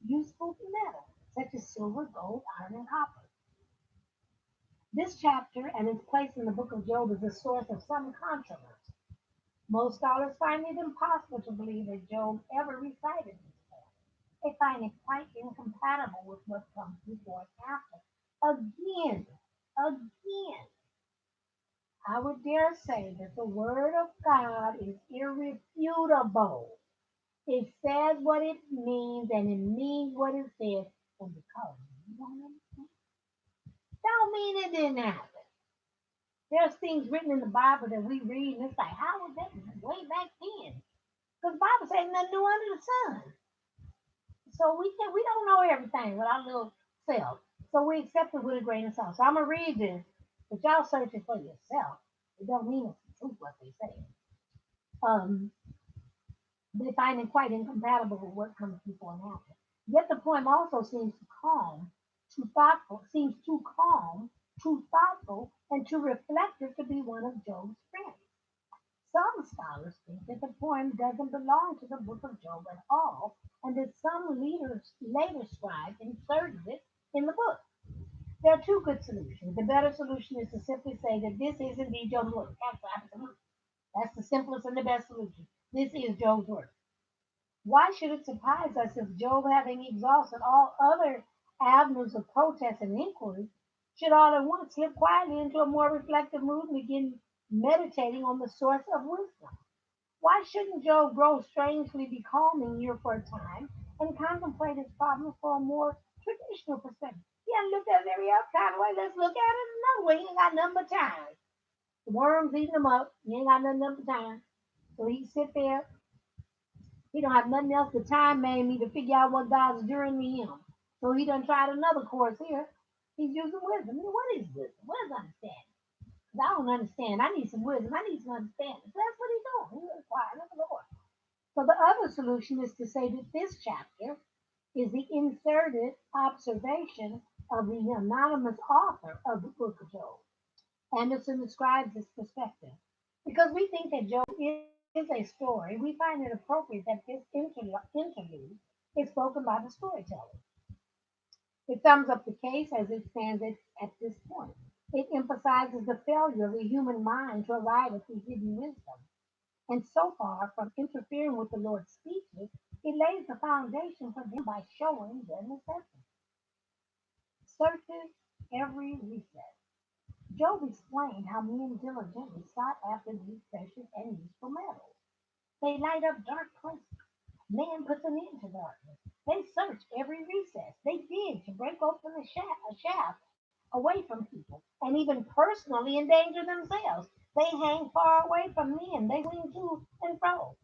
useful metal, such as silver, gold, iron, and copper. This chapter and its place in the book of Job is the source of some controversy. Most scholars find it impossible to believe that Job ever recited this poem. They find it quite incompatible with what comes before and after. Again, I would dare say that the word of God is irrefutable. It says what it means and it means what it says. And because you don't understand, don't mean it didn't happen. There's things written in the Bible that we read and it's like, how was that way back then? Because the Bible says nothing new under the sun. So we don't know everything with our little self. So we accept it with a grain of salt. So I'm gonna read this, but y'all search it for yourself. It don't mean it's the truth what they say. Um, they find it quite incompatible with what comes before and after. Yet the poem also seems too calm, too thoughtful, and and to reflect it to be one of Job's friends. Some scholars think that the poem doesn't belong to the book of Job at all, and that some later scribe inserted it in the book. There are two good solutions. The better solution is to simply say that this is indeed Job's work. Absolutely. That's the simplest and the best solution. This is Job's work. Why should it surprise us if Job, having exhausted all other avenues of protest and inquiry, should all at once slip quietly into a more reflective mood and begin meditating on the source of wisdom? Why shouldn't Job grow strangely becalming here for a time and contemplate his problem from a more traditional perspective? He hadn't looked at it every other kind of way. Let's look at it another way. He ain't got nothing but time. The worms eating him up. He ain't got nothing but time. So he sit there. He don't have nothing else. The time made me to figure out what God's doing to him. So he done tried another course here. He's using wisdom. What is wisdom? What is understanding? 'Cause I don't understand. I need some wisdom. I need some understanding. So that's what he's doing. He's inquiring of the Lord. So the other solution is to say that this chapter is the inserted observation of the anonymous author of the book of Job. Anderson describes this perspective. Because we think that Job is a story, we find it appropriate that this interlude is spoken by the storyteller. It sums up the case as it stands at this point. It emphasizes the failure of the human mind to arrive at the hidden wisdom. And so far from interfering with the Lord's speeches, it lays the foundation for them by showing their necessity. Searches every recess. Job explained how men diligently sought after these precious and useful metals. They light up dark places. Man puts an end to darkness. They search every recess. They dig to break open a shaft away from people and even personally endanger themselves. They hang far away from men. They swing to and fro.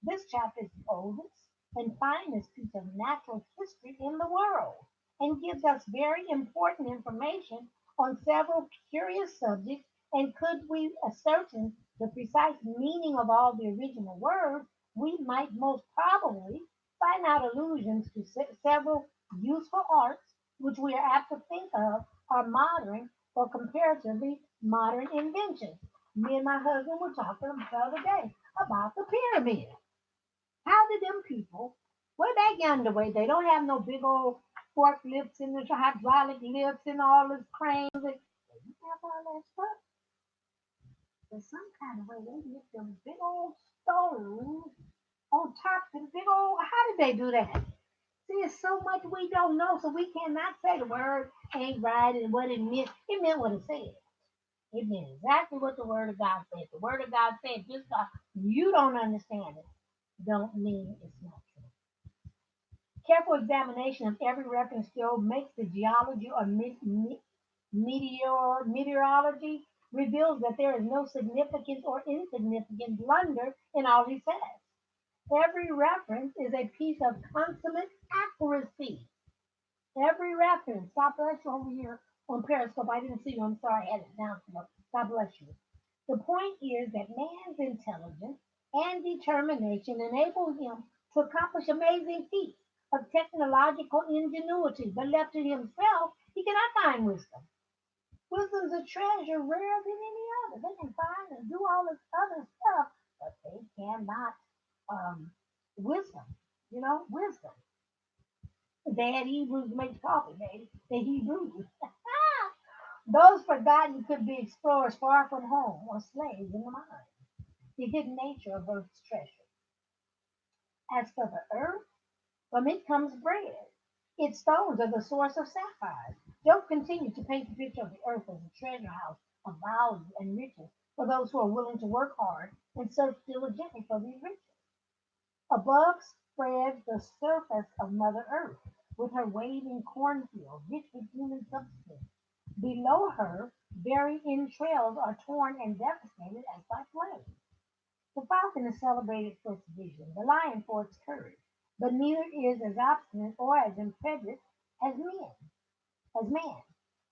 This chapter is the oldest and finest piece of natural history in the world and gives us very important information on several curious subjects. And could we ascertain the precise meaning of all the original words, we might most probably find out allusions to several useful arts which we are apt to think of are modern or comparatively modern inventions. Me and my husband were talking the other day about the pyramid. How did them people, way back yonder way, they don't have no big old fork lifts and the hydraulic lifts and all this cranes. They don't have all that stuff. But some kind of way they lift them big old stones on top of the big old. How did they do that? See, it's so much we don't know, so we cannot say the word ain't right and what it meant. It meant what it said. It meant exactly what the word of God said. The word of God said, just because you don't understand it, don't mean it's not true. Careful examination of every reference Job makes to geology or meteorology reveals that there is no significant or insignificant blunder in all he says. Every reference is a piece of consummate accuracy. Every reference. God bless you over here on Periscope. I didn't see you. I'm sorry. I had it down. God bless you. The point is that man's intelligence and determination enable him to accomplish amazing feats of technological ingenuity, but left to himself, he cannot find wisdom. Wisdom's a treasure rarer than any other. They can find and do all this other stuff, but they cannot wisdom. Wisdom. Bad Hebrews makes coffee, baby. The Hebrews. Those forgotten could be explorers far from home or slaves in the mine. The hidden nature of Earth's treasure. As for the earth, from it comes bread. Its stones are the source of sapphires. Job continued to paint the picture of the earth as a treasure house of value and riches for those who are willing to work hard and search diligently for these riches. Above spreads the surface of Mother Earth, with her waving cornfield, rich with human substance. Below her, very entrails are torn and devastated as by flames. The falcon is celebrated for its vision, the lion for its courage, but neither is as obstinate or as impetuous as man.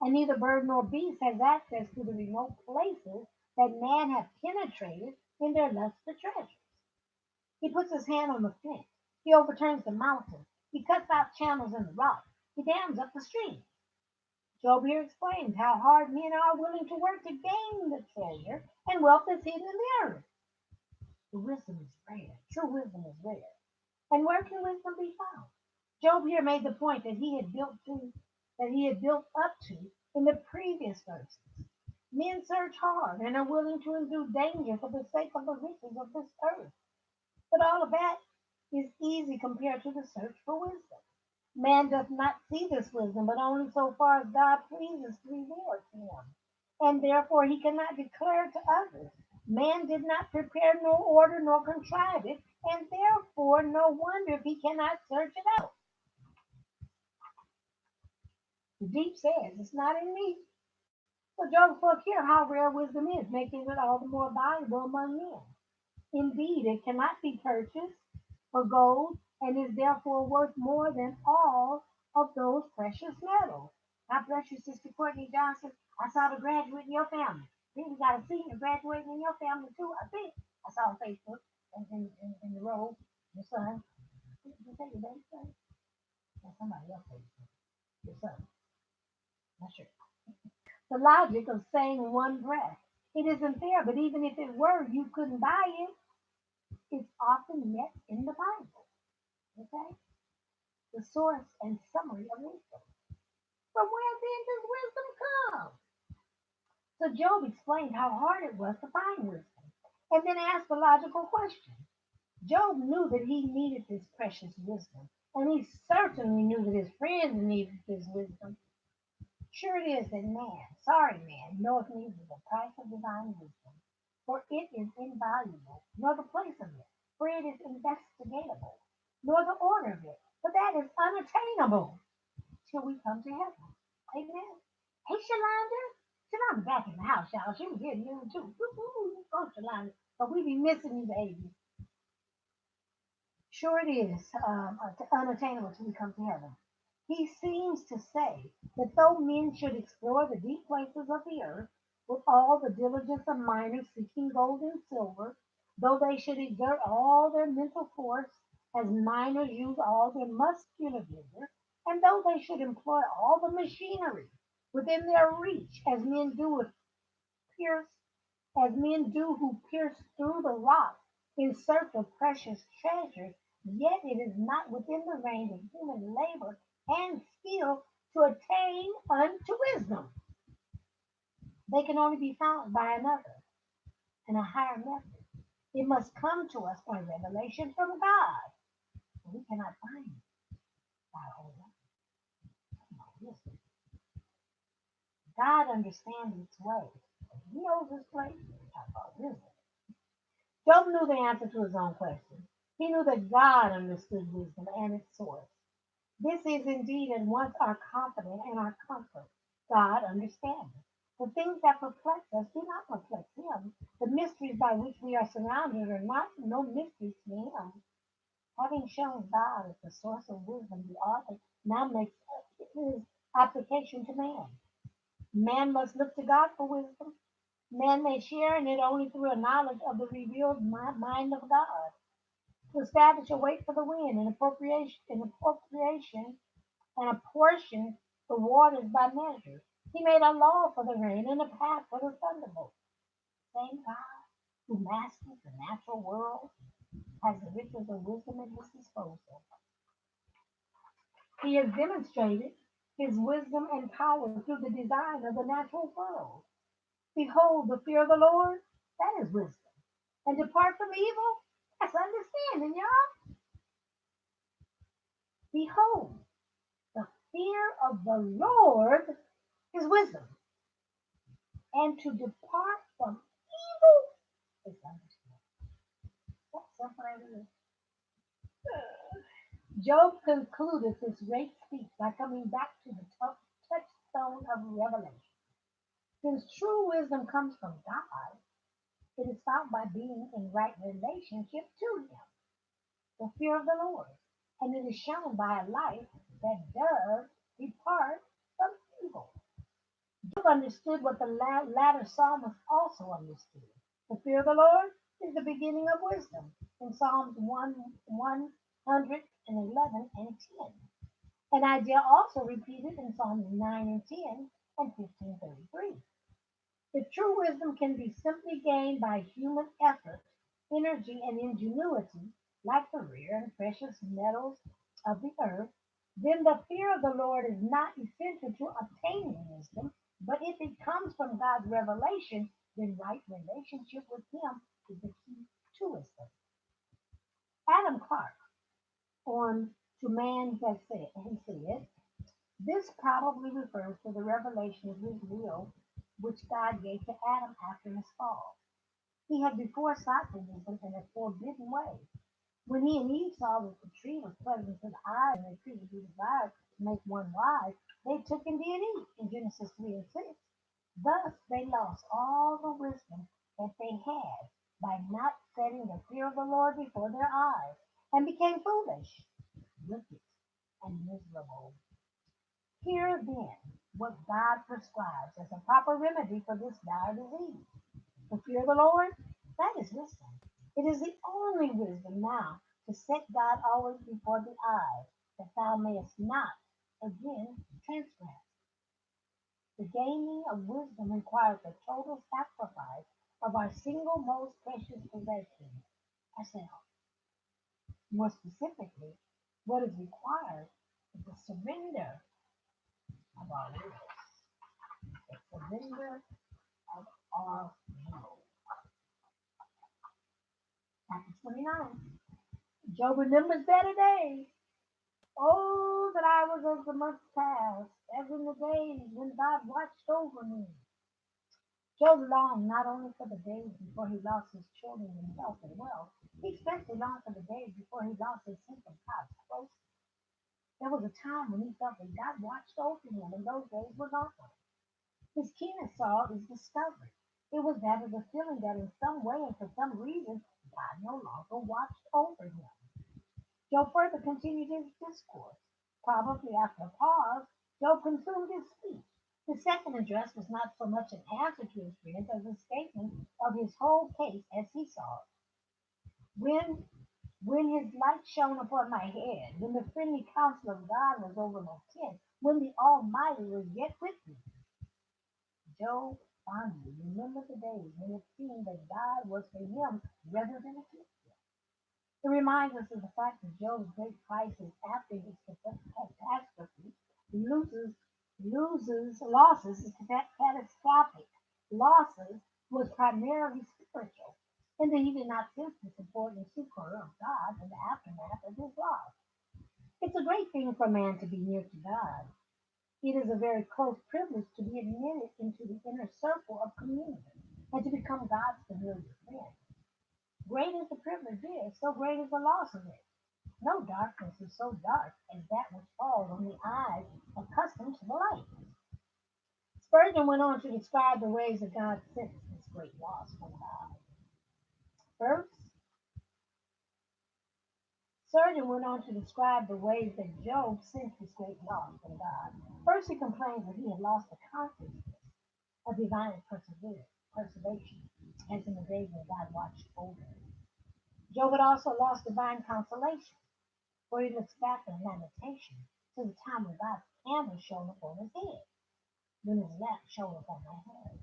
And neither bird nor beast has access to the remote places that man hath penetrated in their lust for treasure. He puts his hand on the flint. He overturns the mountain. He cuts out channels in the rock. He dams up the stream. Job here explains how hard men are willing to work to gain the treasure and wealth that's hidden in the earth. The wisdom is rare. True wisdom is rare. And where can wisdom be found? Job here made the point that he had built up to in the previous verses. Men search hard and are willing to endure danger for the sake of the riches of this earth. But all of that is easy compared to the search for wisdom. Man does not see this wisdom, but only so far as God pleases to reveal it to him. And therefore he cannot declare it to others. Man did not prepare nor order nor contrive it, and therefore no wonder if he cannot search it out. The deep says, it's not in me. So Job spoke here how rare wisdom is, making it all the more valuable among men. Indeed, it cannot be purchased for gold and is therefore worth more than all of those precious metals. God bless you, Sister Courtney Johnson. I saw the graduate in your family. I think we got a senior graduating in your family too. I think I saw on Facebook in the road. Your son. Did you say your baby son? Or somebody else said your son. Not sure. The logic of saying one breath. It isn't there, but even if it were, you couldn't buy it. It's often met in the Bible. Okay? The source and summary of wisdom. From where then does wisdom come? So Job explained how hard it was to find wisdom, and then asked the logical question. Job knew that he needed this precious wisdom, and he certainly knew that his friends needed this wisdom. Sure it is that man, sorry man, knoweth neither the price of divine wisdom, for it is invaluable, nor the place of it, for it is investigatable, nor the order of it, for that is unattainable till we come to heaven. Amen. Hey, Shalonda. Shalonda back in the house, y'all. She was here noon too. Woo-hoo. Oh, Shalonda. But we be missing you, baby. Sure it is unattainable till we come to heaven. He seems to say that though men should explore the deep places of the earth with all the diligence of miners seeking gold and silver, though they should exert all their mental force as miners use all their muscular vigor, and though they should employ all the machinery within their reach pierce as men do who pierce through the rock in search of precious treasures, yet it is not within the range of human labor and skill to attain unto wisdom. They can only be found by another and a higher method. It must come to us by revelation from God. We cannot find it by our own wisdom. God understands its ways. He knows his place. Talk about wisdom. Job knew the answer to his own question. He knew that God understood wisdom and its source. This is indeed at once our confidence and our comfort. God understands. The things that perplex us do not perplex him. The mysteries by which we are surrounded are not no mysteries to him. Having shown God as the source of wisdom, the author now makes his application to man. Man must look to God for wisdom. Man may share in it only through a knowledge of the revealed mind of God. To establish a weight for the wind and appropriation and apportion the waters by measure. He made a law for the rain and a path for the thunderbolt. The same God who masters the natural world has the riches of wisdom at his disposal. He has demonstrated his wisdom and power through the design of the natural world. Behold, the fear of the Lord, that is wisdom. And depart from evil, that's understanding, y'all. Behold, the fear of the Lord is wisdom. And to depart from evil is understanding. That's simple as it is. Job concluded this great speech by coming back to the touchstone of revelation. Since true wisdom comes from God, it is found by being in right relationship to Him, the fear of the Lord, and it is shown by a life that does depart from evil. Job understood what the latter psalmist also understood. The fear of the Lord is the beginning of wisdom in Psalms 111 and 10. An idea also repeated in Psalms 9 and 10 and 15:33. The true wisdom can be simply gained by human effort, energy, and ingenuity, like the rare and precious metals of the earth. Then the fear of the Lord is not essential to obtaining wisdom, but if it comes from God's revelation, then right relationship with Him is the key to wisdom. Adam Clark on To Man That Said, he said, this probably refers to the revelation of his will, which God gave to Adam after his fall. He had before sought for wisdom in a forbidden way. When he and Eve saw that the tree was pleasant to the eye and the tree to be desired to make one wise, they took and did eat in Genesis 3 and 6. Thus they lost all the wisdom that they had by not setting the fear of the Lord before their eyes and became foolish, wicked, and miserable. Here then what God prescribes as a proper remedy for this dire disease. The fear of the Lord, that is wisdom. It is the only wisdom now to set God always before the eye, that thou mayest not again transgress. The gaining of wisdom requires a total sacrifice of our single most precious possession, ourselves. More specifically, what is required is the surrender of our will, the surrender of our will. Chapter 29. Job remembers better days. Oh, that I was as the months past, as in the days when God watched over me. Job longed not only for the days before he lost his children and health and wealth, he especially longed for the days before he lost his sense of God's closeness. There was a time when he felt that God watched over him, and those days were gone. His keenest sorrow is discovery. It was that of the feeling that in some way and for some reason, God no longer watched over him. Job further continued his discourse. Probably after a pause, Job consumed his speech. His second address was not so much an answer to his friends as a statement of his whole case as he saw it. When his light shone upon my head, when the friendly counsel of God was over my tent, when the Almighty was yet with me, Job fondly remembered the days when it seemed that God was for him rather than against him. It reminds us of the fact that Job's great crisis after his catastrophe loses, losses is catastrophic. Losses was primarily spiritual, and that he did not sense the support and succor of God in the aftermath of his loss. It's a great thing for man to be near to God. It is a very close privilege to be admitted into the inner circle of communion and to become God's familiar friend. Great as the privilege is, so great is the loss of it. No darkness is so dark as that which falls on the eyes accustomed to the light. Spurgeon went on to describe the ways that God sent this great loss from God. First, Spurgeon went on to describe the ways that Job sensed this great loss from God. First, he complained that he had lost the consciousness of divine preservation, as in the days when God watched over him. Job had also lost divine consolation, for he looks back in lamentation to the time when God's candle shone upon his head, when his lamp shone upon my head.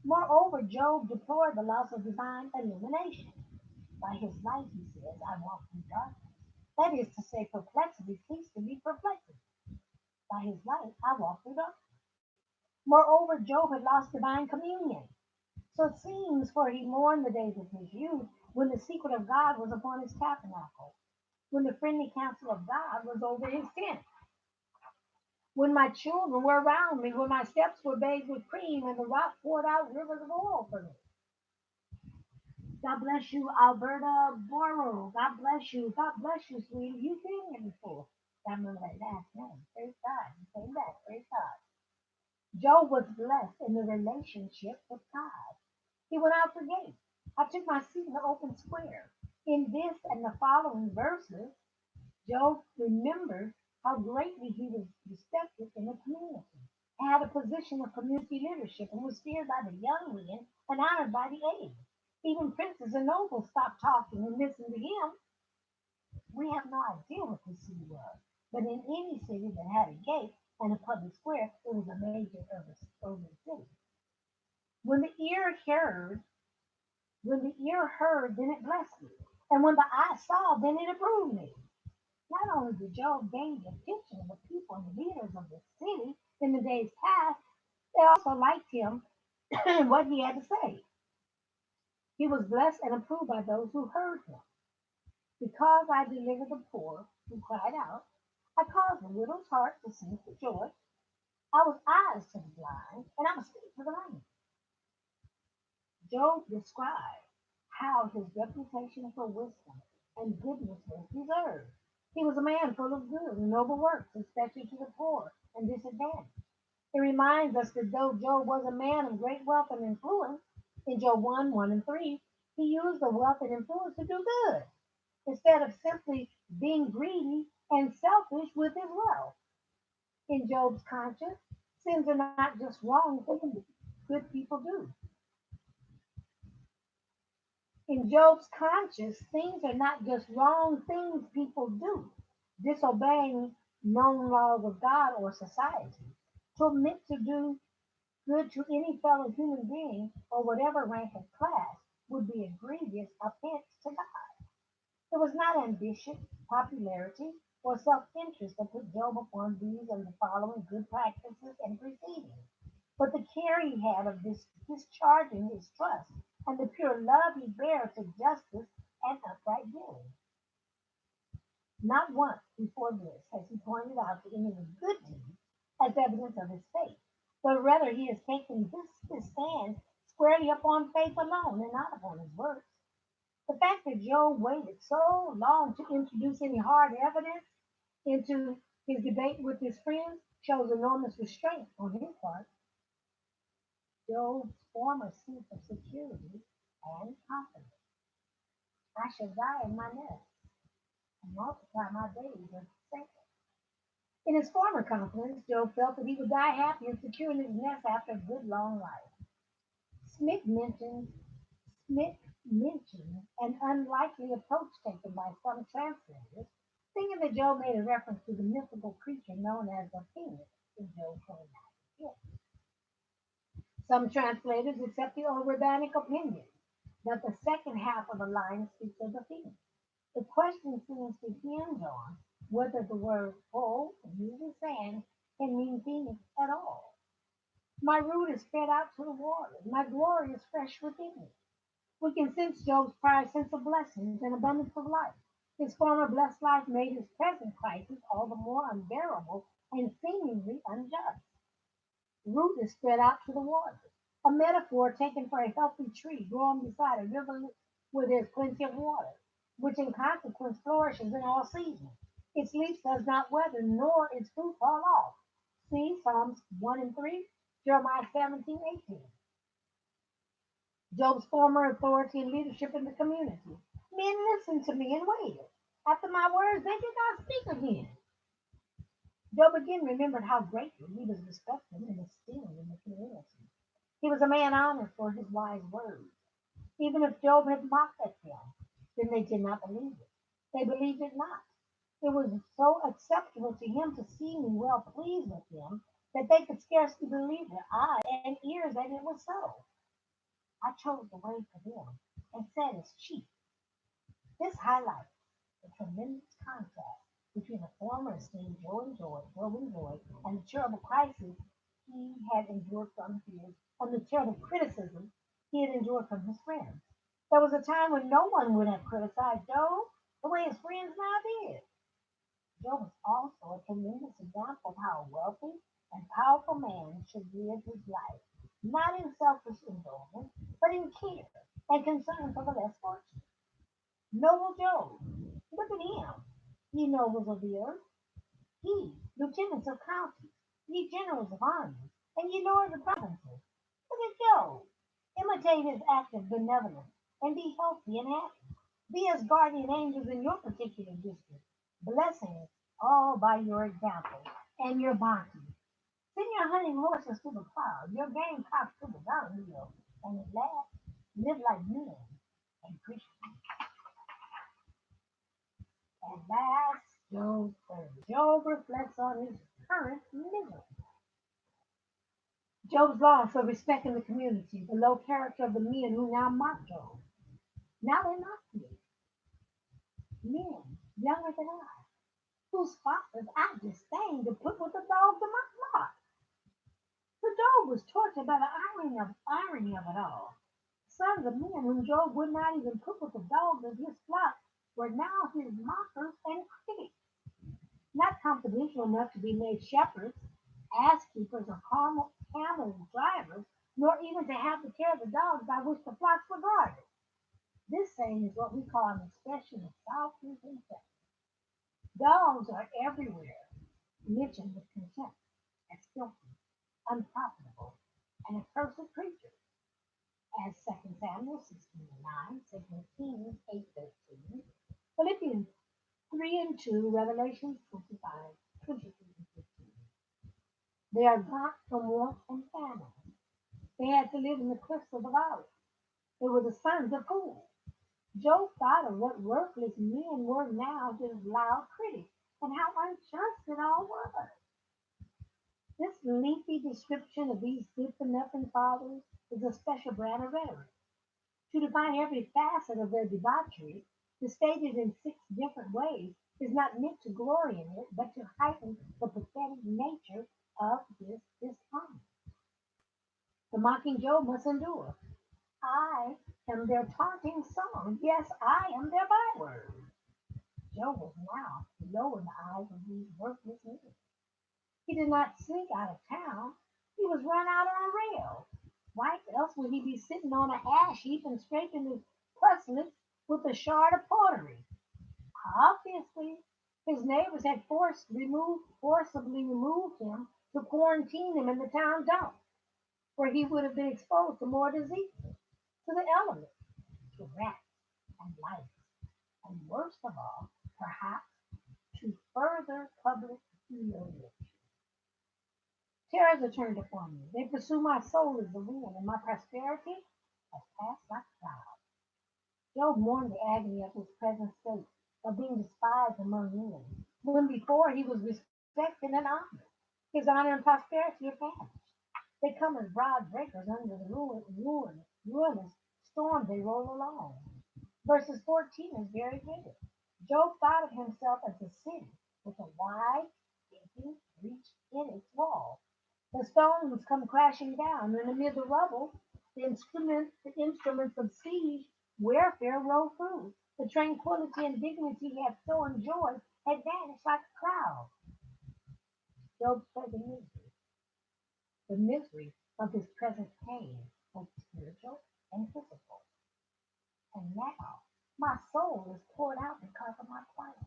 Moreover, Job deplored the loss of divine illumination. By his light, he says, I walk through darkness. That is to say, perplexity ceased to be perplexity. By his light, I walk through darkness. Moreover, Job had lost divine communion. So it seems, for he mourned the days of his youth, when the secret of God was upon his tabernacle, when the friendly counsel of God was over his tent, when my children were around me, when my steps were bathed with cream, and the rock poured out rivers of oil for me. God bless you, Alberta Boro. God bless you. God bless you, sweetie. You've been here before. I remember that last name. Praise God. You came back. Praise God. Job was blessed in the relationship with God. He went out the gate. I took my seat in the open square. In this and the following verses, Job remembered how greatly he was respected in the community, had a position of community leadership, and was feared by the young men and honored by the aged. Even princes and nobles stopped talking and listened to him. We have no idea what this city was, But in any city that had a gate and a public square, it was a major urban city. When the ear heard, when the ear heard, then it blessed me. And when the eye saw, then it approved me. Not only did Job gain the attention of the people and leaders of the city in the days past, they also liked him and what he had to say. He was blessed and approved by those who heard him. Because I delivered the poor who cried out, I caused the widow's heart to sing for joy. I was eyes to the blind, and I was feet to the lame. Job described how his reputation for wisdom and goodness was deserved. He was a man full of good and noble works, especially to the poor and disadvantaged. It reminds us that though Job was a man of great wealth and influence, in Job 1, 1 and 3, he used the wealth and influence to do good, instead of simply being greedy and selfish with his wealth. In Job's conscience, sins are not just wrong things good people do. In Job's conscience, things are not just wrong things people do, disobeying known laws of God or society. To admit to do good to any fellow human being or whatever rank or class would be a grievous offense to God. It was not ambition, popularity, or self interest that put Job upon these and the following good practices and proceedings, but the care he had of discharging his trust and the pure love he bare to justice and upright dealing. Not once before this has he pointed out to any of his good deeds as evidence of his faith, but rather he has taken his stand squarely upon faith alone and not upon his works. The fact that Job waited so long to introduce any hard evidence into his debate with his friends shows enormous restraint on his part. Job's former sense of security and confidence. I shall die in my nest and multiply my days as saints. In his former confidence, Job felt that he would die happy and secure in his nest after a good long life. Smith mentions Smith mentions an unlikely approach taken by some translators, thinking that Job made a reference to the mythical creature known as the phoenix in Job 29. Some translators accept the old rabbinic opinion that the second half of the line speaks of the phoenix. The question seems to hinge on whether the word "pole" used in sand can mean phoenix at all. My root is spread out to the waters. My glory is fresh within me. We can sense Job's prior sense of blessings and abundance of life. His former blessed life made his present crisis all the more unbearable and seemingly unjust. Root is spread out to the waters, a metaphor taken for a healthy tree growing beside a river where there's plenty of water, which in consequence flourishes in all seasons. Its leaf does not wither, nor its fruit fall off. See Psalms 1 and 3, Jeremiah 17:18. Job's former authority and leadership in the community. Men listened to me and waited. After my words, they did not speak again. Job again remembered how greatly he was respected and esteemed in the community. He was a man honored for his wise words. Even if Job had mocked at them, then they did not believe it. They believed it not. It was so acceptable to him to see me well pleased with them that they could scarcely believe their eyes and ears that it was so. I chose the way for them and sat as chief. This highlights the tremendous contrast between the former esteemed Job enjoyed, and the terrible crisis he had endured from the terrible criticism he had endured from his friends. There was a time when no one would have criticized Job the way his friends now did. Job was also a tremendous example of how a wealthy and powerful man should live his life, not in selfish indulgence, but in care and concern for the less fortunate. Noble Job, look at him, ye nobles of the earth, ye lieutenants of counties, ye generals of armies, and ye lords of provinces. Look at Job. Imitate his act of benevolence, and be healthy and happy. Be as guardian angels in your particular district, blessings all by your example and your bounty. Send your hunting horses to the clouds, your game cocks to the dunghill, and at last live like men and Christians. At last Job 30. Job reflects on his current misery. Job's loss for respect in the community, the low character of the men who now mock Job. Now they mock me. Men younger than I, whose fathers I disdain to put with the dogs of my flock. So Job was tortured by the irony of it all. Sons of men whom Job would not even put with the dogs of his flock were now his mockers and critics. Not confidential enough to be made shepherds, ass keepers, or camel drivers, nor even to have to care the dogs by which the flocks were guarded. This saying is what we call an expression of softness and faith. Dogs are everywhere mentioned with contempt as filthy, unprofitable, and accursed creatures, as 2 Samuel 16:9, 2 Kings 8:13, Philippians 3:2, Revelation 25:23-15. They are gaunt from warmth and famine. They had to live in the cliffs of the valley. They were the sons of fools. Job thought of what worthless men were now to his loud critics, and how unjust it all was. This lengthy description of these good-for-nothing fathers is a special brand of rhetoric. To define every facet of their debauchery, to state it in 6 different ways, is not meant to glory in it, but to heighten the pathetic nature of this dishonor. The mocking Job must endure. I am their taunting song. Yes, I am their byword. Job was now low in the eyes of these worthless men. He did not sneak out of town. He was run out on rails. Why else would he be sitting on an ash heap and scraping his puslets with a shard of pottery? Obviously, his neighbors had forcibly removed him to quarantine him in the town dump, where he would have been exposed to more diseases, to the elements, to rats and lice, and worst of all, perhaps, to further public humiliation. Terrors are turned upon me. They pursue my soul as the wind, and my prosperity has passed like a cloud. Job mourned the agony of his present state, of being despised among men, when before he was respected and honored. His honor and prosperity are vanished. They come as broad breakers under the ruinous storm they roll along. Verses 14 is very vivid. Job thought of himself as a city with a wide, gaping breach in its wall. The stones come crashing down, and amid the rubble, the instruments of siege warfare roll through. The tranquility and dignity he had so enjoyed had vanished like a cloud. Job felt the misery of his present pain, both spiritual and physical. And now my soul is poured out because of my plight.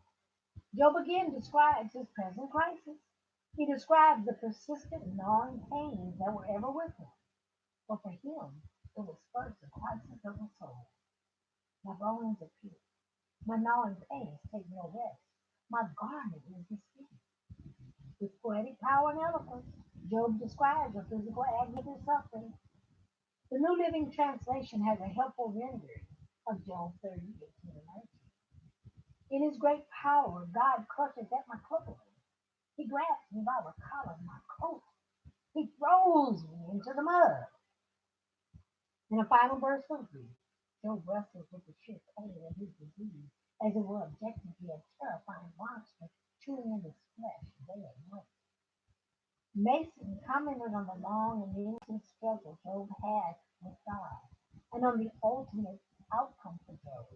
Job again describes his present crisis. He describes the persistent gnawing pains that were ever with him. But for him, it was first the crisis of the soul. My bones are pierced. My gnawing pains take no rest. My garment is the skin. With poetic power and eloquence, Job describes the physical agony of his suffering. The New Living Translation has a helpful rendering of Job 30:18-19. In his great power, God clutches at my clothing. He grabs me by the collar of my coat. He throws me into the mud. In a final burst of grief, Job wrestles with the sheer pain of his disease, as it were objectively a terrifying monster chewing in his flesh day and night. Mason commented on the long and innocent struggle Job had with God, and on the ultimate outcome for Job.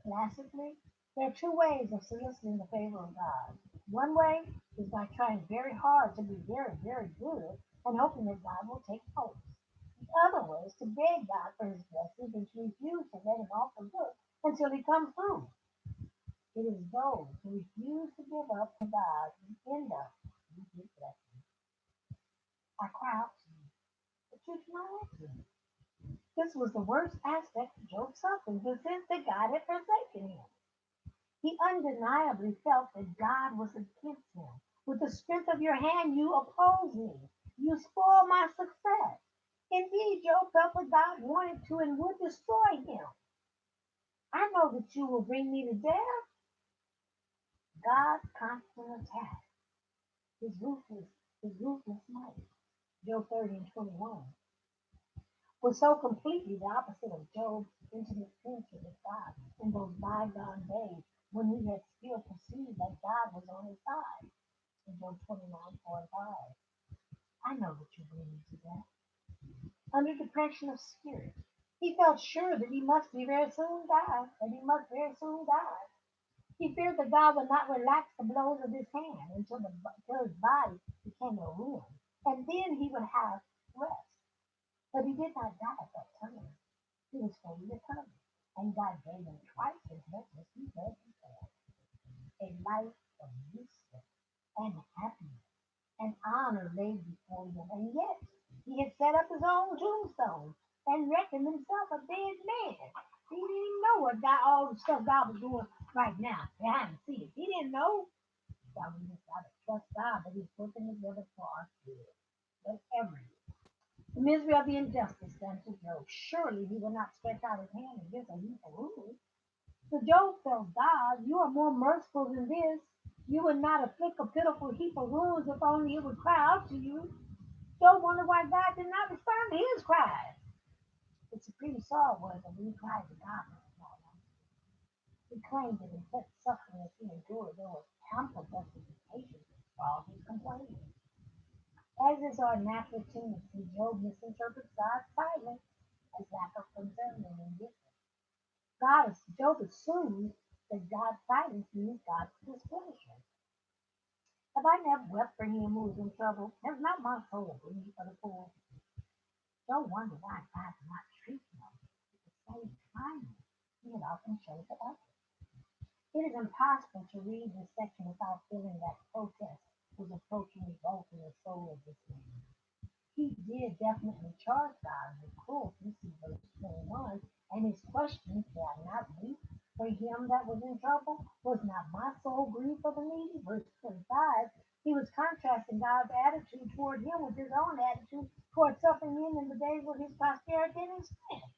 Classically, there are 2 ways of soliciting the favor of God. One way is by trying very hard to be very, very good and hoping that God will take notice. The other way is to beg God for his blessings and to refuse to let him off the hook until he comes through. It is those who refuse to give up to God who end up with his blessings. I cry out to you, but you do not answer me. This was the worst aspect of Job's suffering, the sense that God had forsaken him. He undeniably felt that God was against him. With the strength of your hand, you oppose me. You spoil my success. Indeed, Job felt that God wanted to and would destroy him. I know that you will bring me to death. God's constant attack, his ruthless might, Job 30 and 21, was so completely the opposite of Job's intimate friendship with God in those bygone days when he had still perceived that God was on his side. In Job 29, 4 and 5. I know that you believe to that. Under depression of spirit, he felt sure that he must be very soon die, that he must very soon die. He feared that God would not relax the blows of his hand until his body became a ruin, and then he would have rest. But he did not die at that time. He was fully recovered, and God gave him twice as much as he had before. A life of wisdom and happiness and honor laid before him, and yet he had set up his own tombstone and reckoned himself a dead man. He didn't even know what God, all the stuff God was doing right now behind the scenes. He didn't know. So we just got to trust God that He's working together for our good. Whatever it is. The misery of the injustice done to Job. Surely he will not stretch out his hand against a evil rule. So Job tells God, you are more merciful than this. You would not afflict a pitiful heap of ruins if only it would cry out to you. Job wondered why God did not respond to his cries. The supreme sorrow was that when he cried to God, he claimed that in such suffering as he endured, there was ample justification for all his complaining. As is our natural tendency, Job misinterprets God's silence as lack of concern and indifference. Job assumes that God's silence means God's displeasure. Have I never wept for him who is in trouble? Has not my soul grieved for the poor? Don't wonder why God did not treat him with the same kindness he had often shown to others. It is impossible to read this section without feeling that protest was approaching revolt in the soul of this man. He did definitely charge God with cruelty, see verse 21, and his question, shall I not weep for him that was in trouble? Was not my soul grieved for the needy? Verse 25, he was contrasting God's attitude toward him with his own attitude toward suffering men in the days of his prosperity and his strength.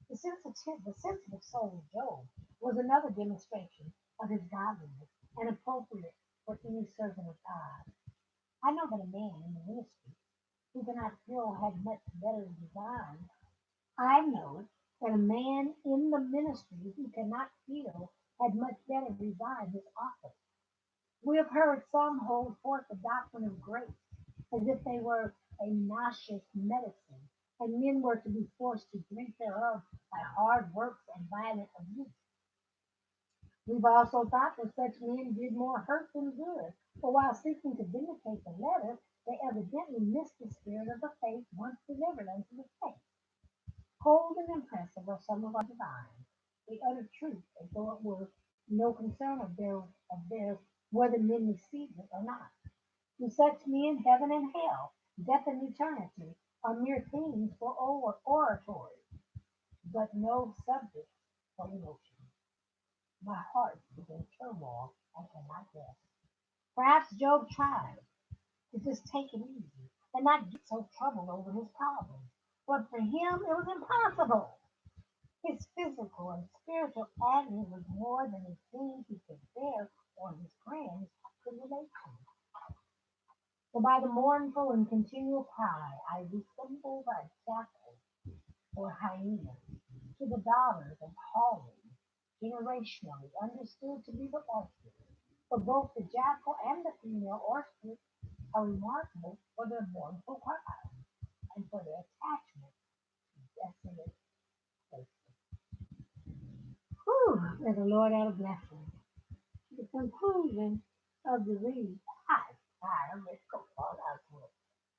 The sensitive soul of Job was another demonstration of his godliness and appropriate for any servant of God. I know that a man in the ministry who cannot feel had much better design. I know that a man in the ministry who cannot feel had much better design his office. We have heard some hold forth the doctrine of grace as if they were a nauseous medicine, and men were to be forced to drink thereof by hard works and violent abuse. We've also thought that such men did more hurt than good, for while seeking to vindicate the letter, they evidently missed the spirit of the faith once delivered unto the faith. Cold and impressive are some of our divines. They utter truth as though it were no concern of theirs whether men receive it or not. To such men, heaven and hell, death and eternity are mere themes for oratory, but no subject for emotion. My heart is in turmoil and cannot rest. Perhaps Job tried to just take it easy and not get so troubled over his problems. But for him, it was impossible. His physical and spiritual agony was more than it seemed he could bear or his friends could relate to. So by the mournful and continual cry, I resemble a jackal or hyena to the daughters of howling, generationally understood to be the orchid. For both the jackal and the female orchid are remarkable for their mournful cries and for their attachment to desolate places. Whew, may the Lord add a blessing. The conclusion of the read. I'm ready to go all out to it.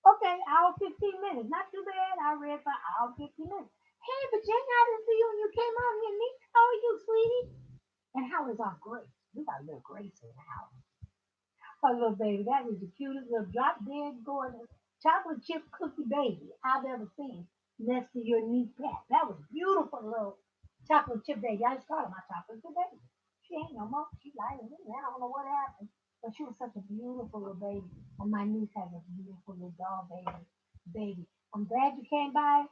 Okay, hour 15 minutes. Not too bad. I read for hour 15 minutes. Hey, Virginia, I didn't see you when you came out here. Nick, how are you, sweetie? And how is our Grace? We got a little Grace in the house. Oh, little baby, that is the cutest little drop dead gorgeous chocolate chip cookie baby I've ever seen next to your knee pad. That was beautiful little chocolate chip baby. I just call her my chocolate chip baby. She ain't no more. She like me. I don't know what happened. But she was such a beautiful little baby. And my niece has a beautiful little doll baby. I'm glad you came by,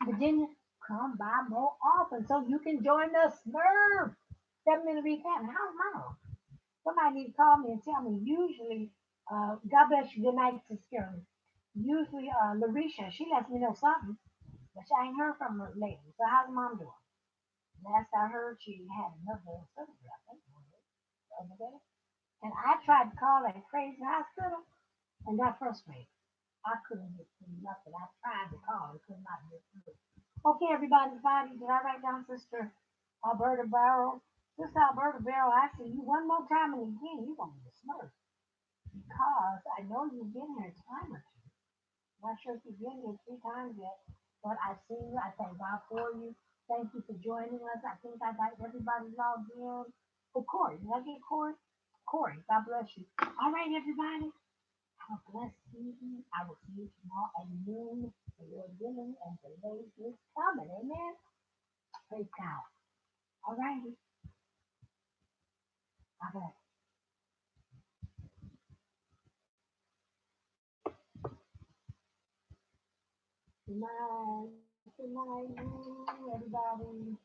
Virginia. Come by more often so you can join the Smurf. 7 minute recap. How's mom? Somebody need to call me and tell me. Usually, God bless you. Good night, Sister Shirley. Usually, Larisha, she lets me know something, but I ain't heard from her lately. So how's mom doing? Last I heard, she had another surgery, I think, the other day. And I tried to call that crazy hospital and got frustrated. I couldn't get through nothing. I tried to call and could not get through. Okay, everybody, did I write down Sister Alberta Barrow? Sister Alberta Barrow, I see you one more time and again, you're going to be a smurf because I know you've been here a time or two. Not sure if you've been here 3 times yet, but I've seen you. I thank God for you. Thank you for joining us. I think I got everybody logged in. Oh, Corey, did I get Corey? Corey, God bless you. All right, everybody. Have a blessed evening. I will see you tomorrow at noon. The Lord willing, and the day is coming. Amen. Praise God. All righty. All right. Good night. Good night, everybody.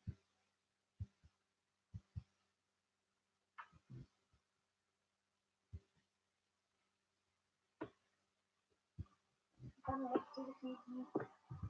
Come next to the people.